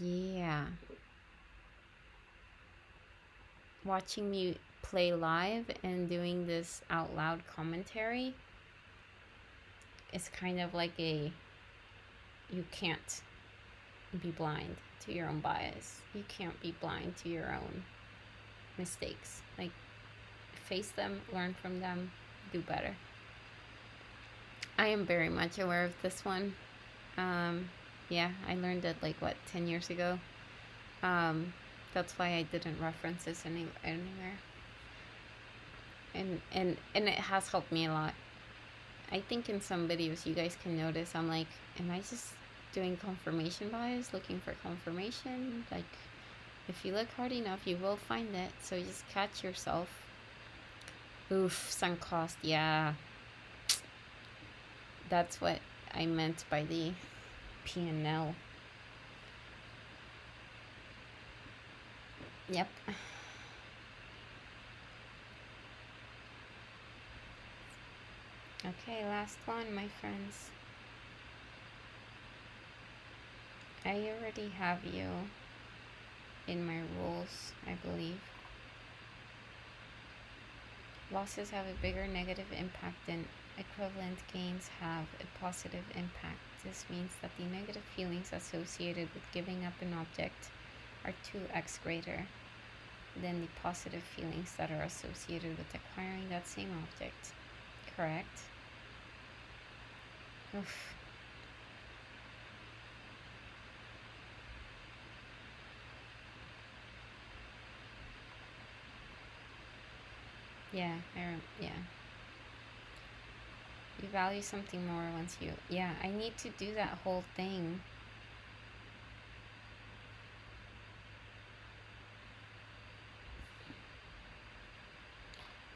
Yeah. Watching me play live and doing this out loud commentary is kind of like a, you can't be blind to your own bias. You can't be blind to your own mistakes. Like, face them, learn from them, do better. I am very much aware of this one. Yeah, I learned it like, what, 10 years ago? That's why I didn't reference this anywhere. And it has helped me a lot. I think in some videos you guys can notice I'm like, am I just doing confirmation bias, looking for confirmation? Like, if you look hard enough, you will find it. So just catch yourself. Oof, sunk cost. Yeah. That's what I meant by the P&L. Yep. Okay, last one, my friends. I already have you in my rules, I believe. Losses have a bigger negative impact than equivalent gains have a positive impact. This means that the negative feelings associated with giving up an object are 2x greater than the positive feelings that are associated with acquiring that same object. Correct? Oof. Yeah, yeah. You value something more once you... Yeah, I need to do that whole thing.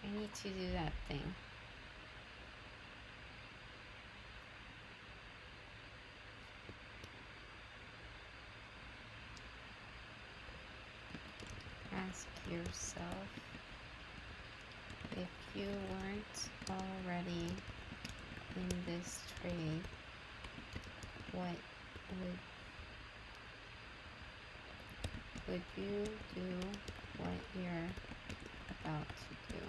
I need to do that thing. Ask yourself, if you weren't already in this trade, what would you do what you're about to do?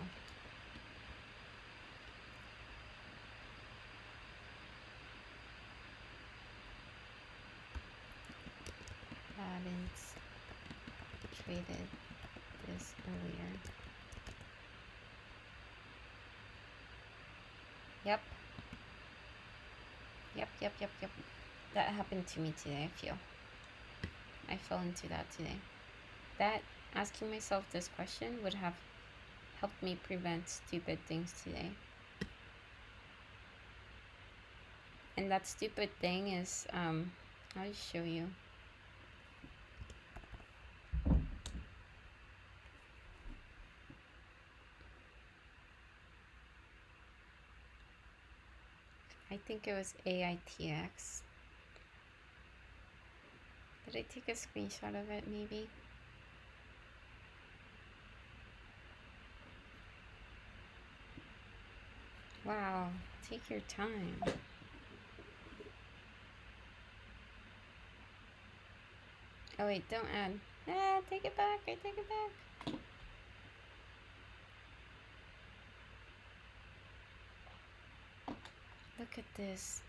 Hadn't traded this earlier. Yep. Yep. That happened to me today, I feel. I fell into that today. That, asking myself this question would have helped me prevent stupid things today. And that stupid thing is, I'll just show you. I think it was AITX. Did I take a screenshot of it, maybe? Wow, take your time. Oh wait, don't add. Take it back, I take it back. Look at this.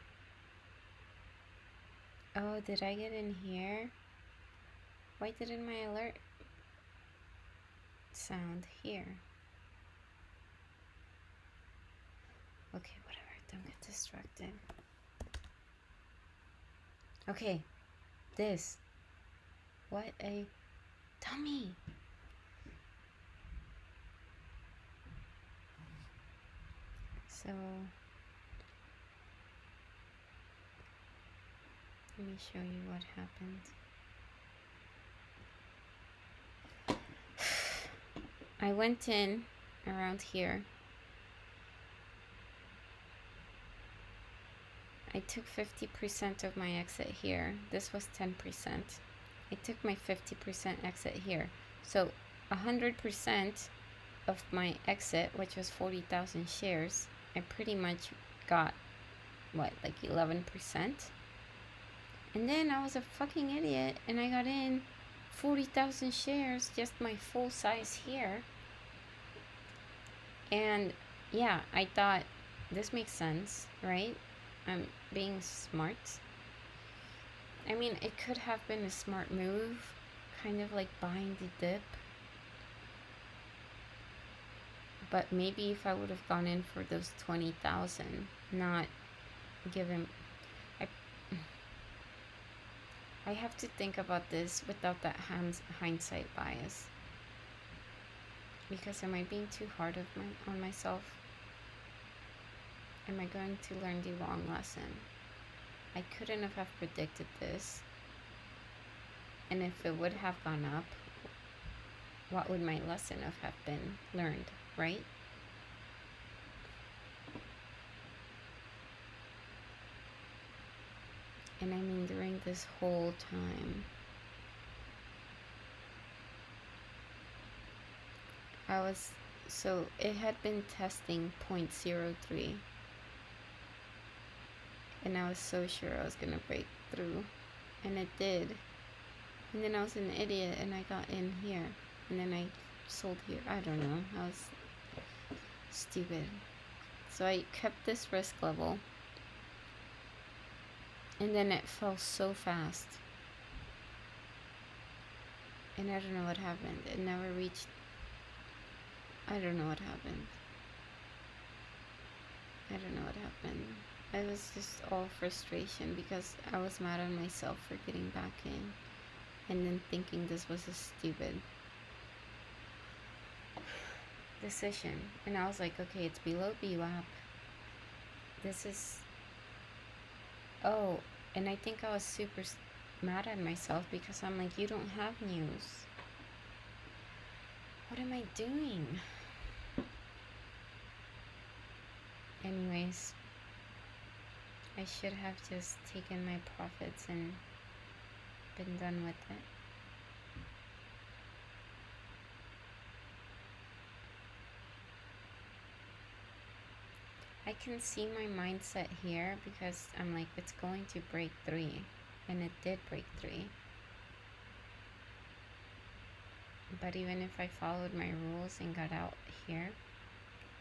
Oh, did I get in here? Why didn't my alert sound here? Okay, whatever, don't get distracted. Okay, this. What a dummy. So, let me show you what happened. I went in around here. took 50% of my exit here. This was 10%. I took my 50% exit here. So 100% of my exit, which was 40,000 shares, I pretty much got, what, like 11%? And then I was a fucking idiot and I got in 40,000 shares, just my full size here. And yeah, I thought this makes sense, right? I'm being smart. I mean, it could have been a smart move, kind of like buying the dip. But maybe if I would have gone in for those 20,000, not given, I have to think about this without that hindsight bias. Because am I being too hard on myself? Am I going to learn the wrong lesson? I couldn't have predicted this. And if it would have gone up, what would my lesson have been learned, right? And I mean, during this whole time, so it had been testing 0.03. And I was so sure I was gonna break through. And it did. And then I was an idiot and I got in here. And then I sold here. I don't know. I was stupid. So I kept this risk level. And then it fell so fast. And I don't know what happened. It never reached. I don't know what happened. I don't know what happened. It was just all frustration because I was mad at myself for getting back in. And then thinking this was a stupid decision. And I was like, okay, it's below BWAP. This is... Oh, and I think I was super mad at myself because I'm like, you don't have news. What am I doing? Anyways, I should have just taken my profits and been done with it. I can see my mindset here because I'm like, it's going to break 3. And it did break 3. But even if I followed my rules and got out here,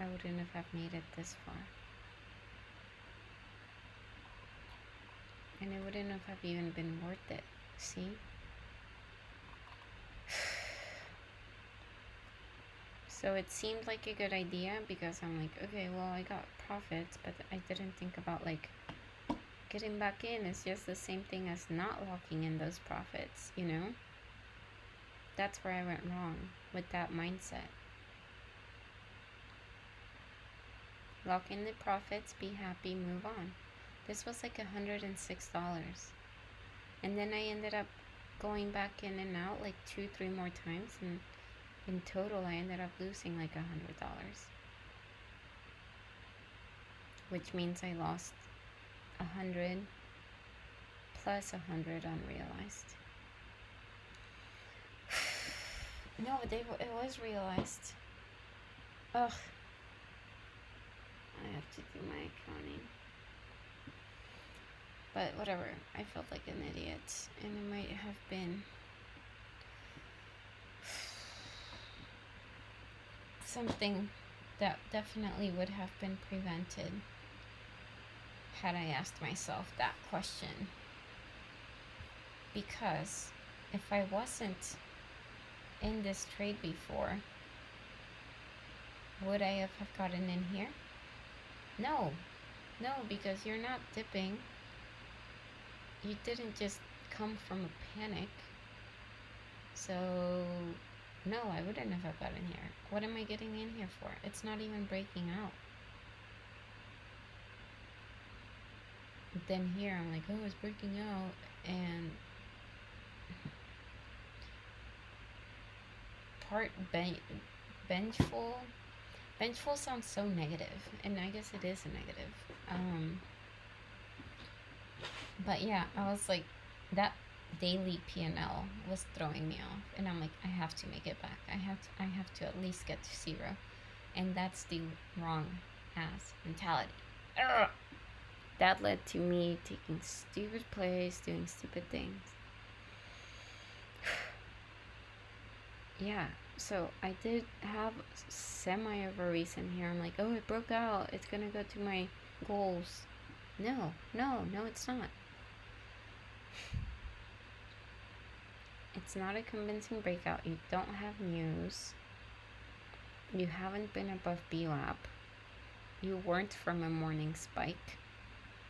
I wouldn't have made it this far. And it wouldn't have even been worth it. See? So it seemed like a good idea because I'm like, okay, well, I got profits, but I didn't think about like getting back in is just the same thing as not locking in those profits, you know? That's where I went wrong with that mindset. Lock in the profits, be happy, move on. This was like $106. And then I ended up going back in and out like 2-3 more times, and in total I ended up losing like $100. Which means I lost 100 plus 100 unrealized. No, it was realized. Ugh. I have to do my accounting. But whatever, I felt like an idiot, and it might have been something that definitely would have been prevented had I asked myself that question. Because if I wasn't in this trade before, would I have gotten in here? No, because you're not dipping. You didn't just come from a panic. So, no, I wouldn't have gotten here. What am I getting in here for? It's not even breaking out. Then here, I'm like, oh, it's breaking out. And part vengeful. Vengeful sounds so negative. And I guess it is a negative. But yeah, I was like, that daily P&L was throwing me off, and I'm like, I have to make it back. I have to at least get to zero, and that's the wrong ass mentality. Ugh. That led to me taking stupid plays, doing stupid things. Yeah, so I did have semi of a reason here. I'm like, oh, it broke out. It's gonna go to my goals. No, no, no, it's not. It's not a convincing breakout. You don't have news. You haven't been above BLAP. You weren't from a morning spike.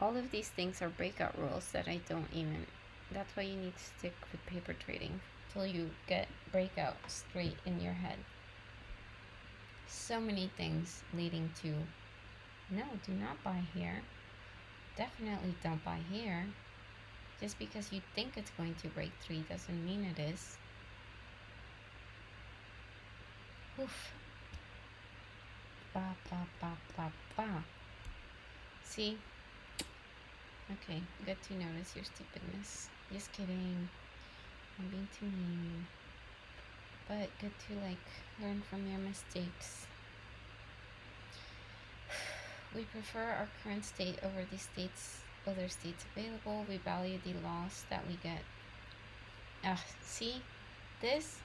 All of these things are breakout rules that I don't even. That's why you need to stick with paper trading till you get breakout straight in your head. So many things leading to no, do not buy here. Definitely don't buy here. Just because you think it's going to break 3 doesn't mean it is. Oof. Ba ba ba ba ba. See? Okay, good to notice your stupidness. Just kidding. I'm being too mean. But good to learn from your mistakes. We prefer our current state over the other states available. We value the loss that we get. See? This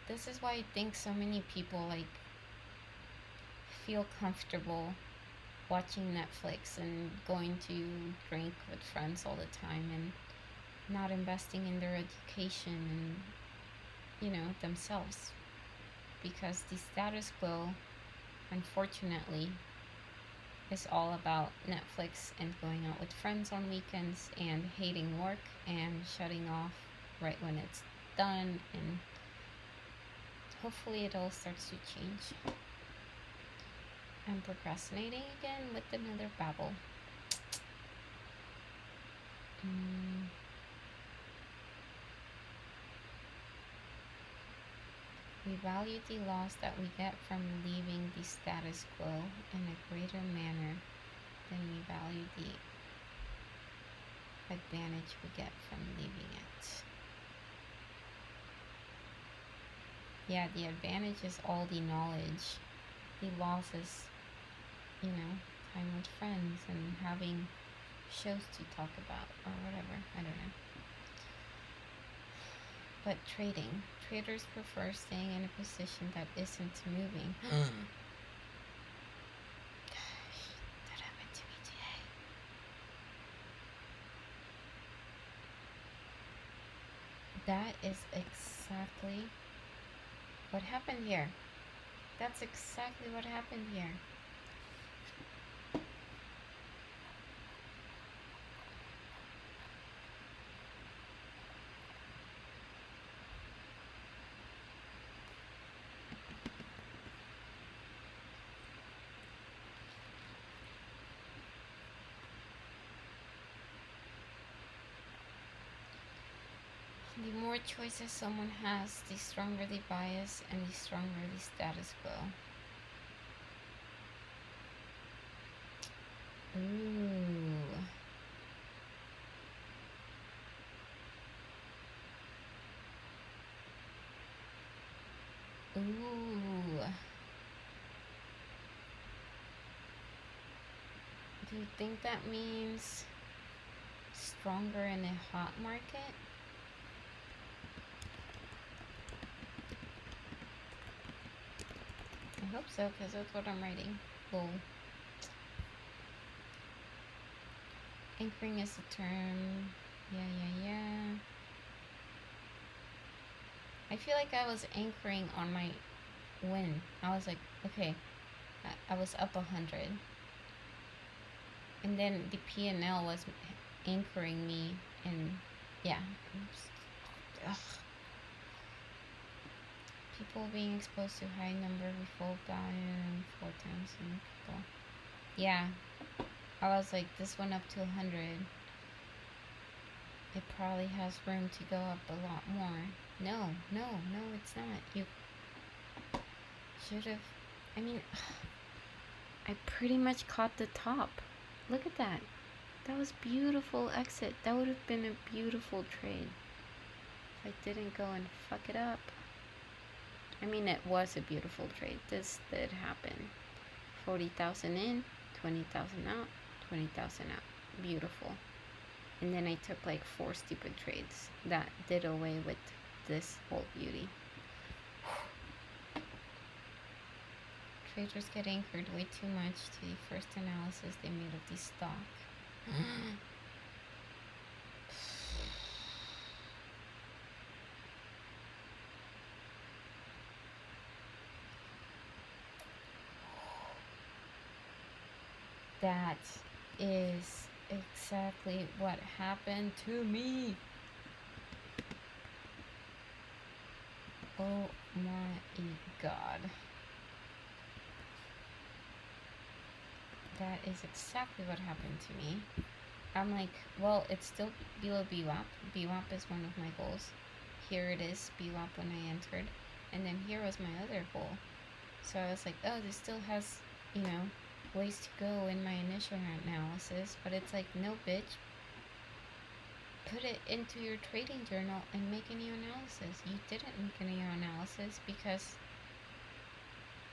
is why I think so many people feel comfortable watching Netflix and going to drink with friends all the time and not investing in their education and themselves, because the status quo, unfortunately, is all about Netflix and going out with friends on weekends and hating work and shutting off right when it's done, and hopefully it all starts to change. I'm procrastinating again with another babble. We value the loss that we get from leaving the status quo in a greater manner than we value the advantage we get from leaving it. Yeah, the advantage is all the knowledge. The loss is, time with friends and having shows to talk about or whatever. I don't know. But traders prefer staying in a position that isn't moving. Gosh, that happened to me today. That is exactly what happened here. That's exactly what happened here. The more choices someone has, the stronger the bias and the stronger the status quo. Ooh. Ooh. Do you think that means stronger in a hot market? I hope so, because that's what I'm writing. Lol. Anchoring is a term. Yeah. I feel like I was anchoring on my win. I was like, okay, I was up 100. And then the P&L was anchoring me, and yeah. Ugh. People being exposed to high number of full value 4 times in people. Yeah. I was like, this went up to 100. It probably has room to go up a lot more. No, it's not. You should have. I mean, I pretty much caught the top. Look at that. That was beautiful exit. That would have been a beautiful trade if I didn't go and fuck it up. I mean, it was a beautiful trade. This did happen. 40,000 in, 20,000 out, 20,000 out. Beautiful. And then I took like 4 stupid trades that did away with this whole beauty. Traders get anchored way too much to the first analysis they made of the stock. That is exactly what happened to me. Oh my god. That is exactly what happened to me. I'm like, well, it's still below BWAP. BWAP is one of my goals. Here it is, BWAP when I entered. And then here was my other goal. So I was like, oh, this still has, ways to go in my initial analysis. But it's like, no, bitch. Put it into your trading journal and make a new analysis. You didn't make a new analysis because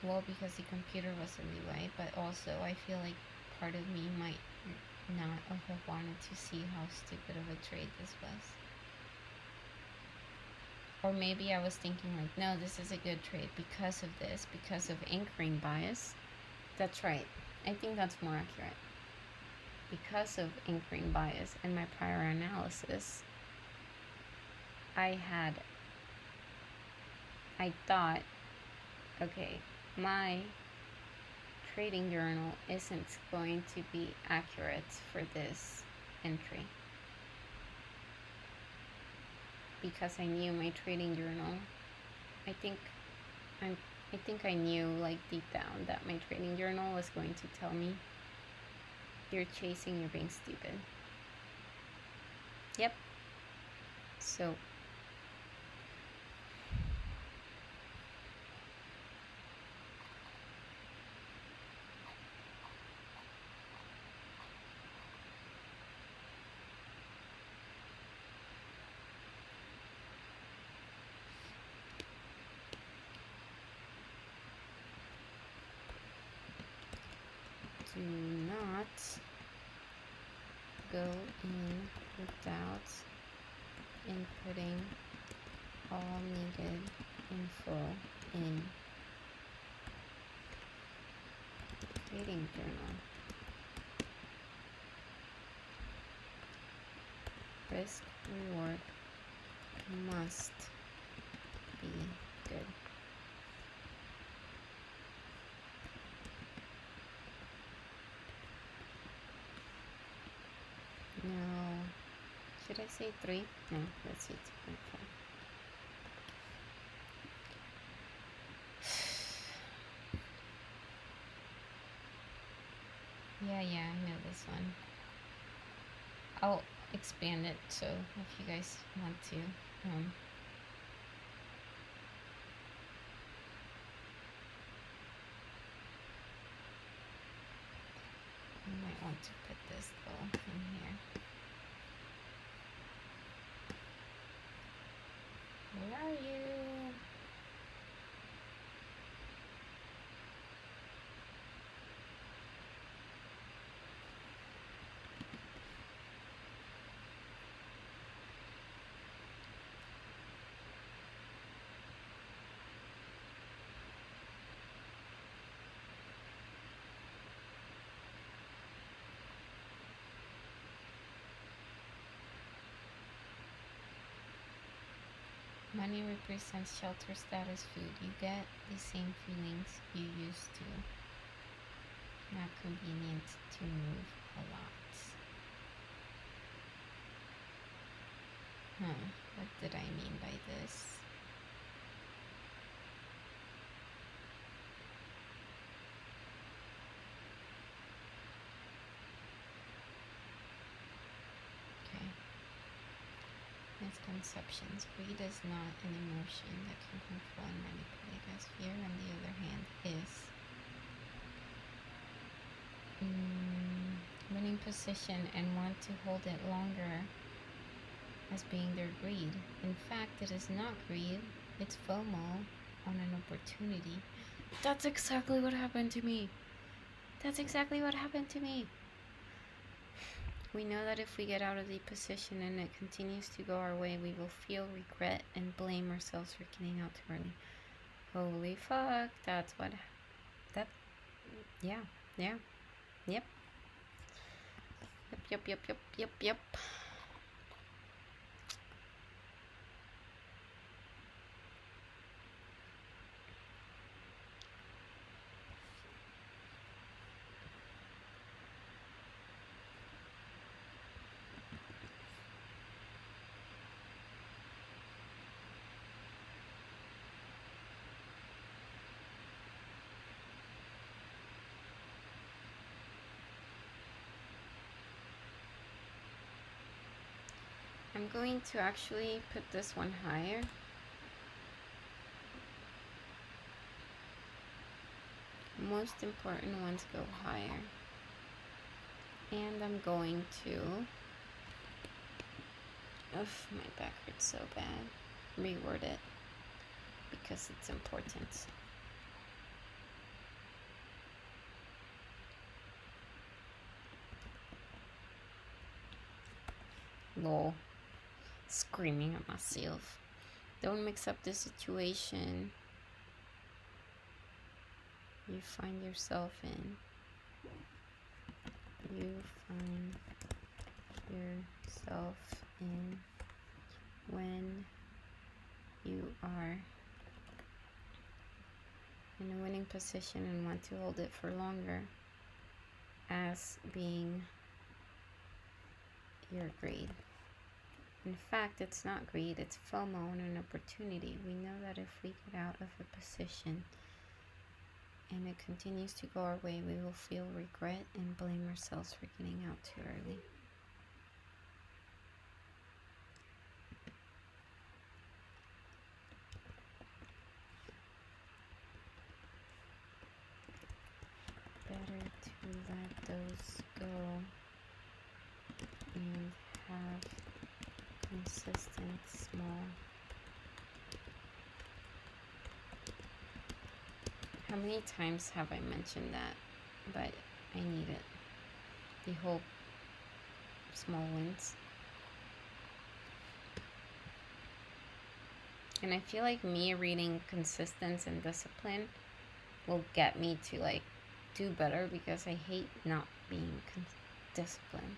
the computer was in the way, but also I feel like part of me might not have wanted to see how stupid of a trade this was. Or maybe I was thinking like, no, this is a good trade because of this, because of anchoring bias. That's right. I think that's more accurate. Because of anchoring bias in my prior analysis, I thought, okay, my trading journal isn't going to be accurate for this entry. Because I knew my trading journal, I think I knew like deep down that my trading journal was going to tell me, you're chasing, you're being stupid. Yep. So do not go in without inputting all needed info in trading journal. Risk reward must be good. No. Should I say 3? No, let's say 2.5. Yeah, I know this one. I'll expand it so if you guys want to. You might want to put this though in here. Where are you? Money represents shelter, status, food. You get the same feelings you used to. Not convenient to move a lot. What did I mean by this? Misconceptions. Greed is not an emotion that can control and manipulate us. Fear, on the other hand, is. Winning position and want to hold it longer as being their greed. In fact, it is not greed, it's FOMO on an opportunity. That's exactly what happened to me. That's exactly what happened to me. We know that if we get out of the position and it continues to go our way, we will feel regret and blame ourselves for getting out too early. Holy fuck, that's what... That... Yeah, yeah, yep. Yep. I'm going to actually put this one higher. Most important ones go higher. And I'm going to... Ugh, my back hurts so bad. Reword it. Because it's important. Lol. Screaming at myself. Don't mix up the situation you find yourself in. You find yourself in when you are in a winning position and want to hold it for longer as being your greed. In fact, it's not greed, it's FOMO and an opportunity. We know that if we get out of a position and it continues to go our way, we will feel regret and blame ourselves for getting out too early. Better to let those go and have consistent small. How many times have I mentioned that? But I need it. The whole small wins. And I feel like me reading consistence and discipline will get me to like do better because I hate not being disciplined.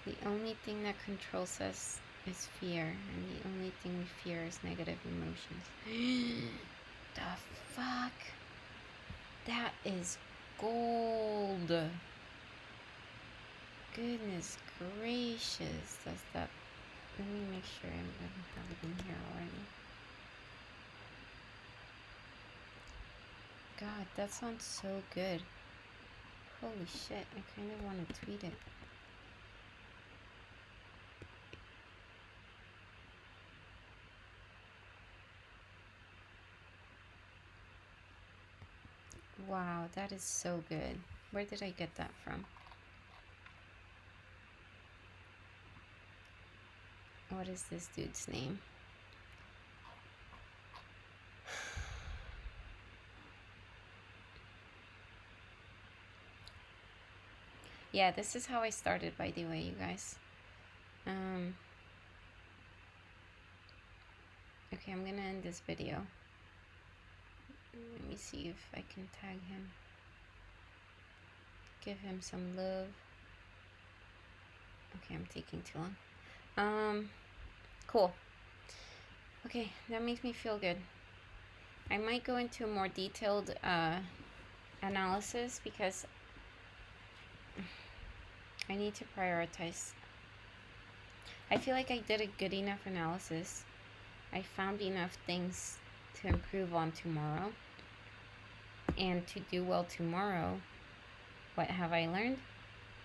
The only thing that controls us is fear, and the only thing we fear is negative emotions. The fuck? That is gold. Goodness gracious. Does that... Let me make sure I don't have it in here already. God, that sounds so good. Holy shit, I kind of want to tweet it. Wow, that is so good. Where did I get that from? What is this dude's name? Yeah, this is how I started, by the way, you guys. Okay, I'm gonna end this video. Let me see if I can tag him. Give him some love. Okay, I'm taking too long. Cool. Okay, that makes me feel good. I might go into a more detailed analysis because I need to prioritize. I feel like I did a good enough analysis. I found enough things to improve on tomorrow. And to do well tomorrow, what have I learned?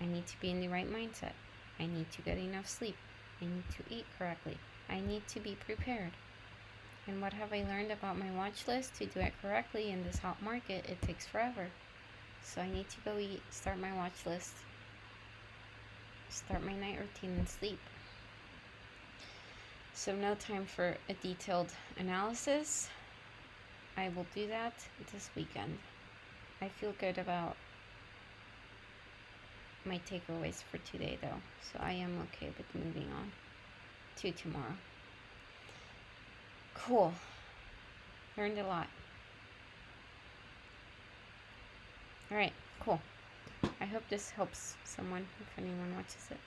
I need to be in the right mindset. I need to get enough sleep. I need to eat correctly. I need to be prepared. And what have I learned about my watch list? To do it correctly in this hot market, it takes forever. So I need to go eat, start my watch list, start my night routine, and sleep. So no time for a detailed analysis. I will do that this weekend. I feel good about my takeaways for today though, so I am okay with moving on to tomorrow. Cool. Learned a lot. Alright, cool. I hope this helps someone if anyone watches it.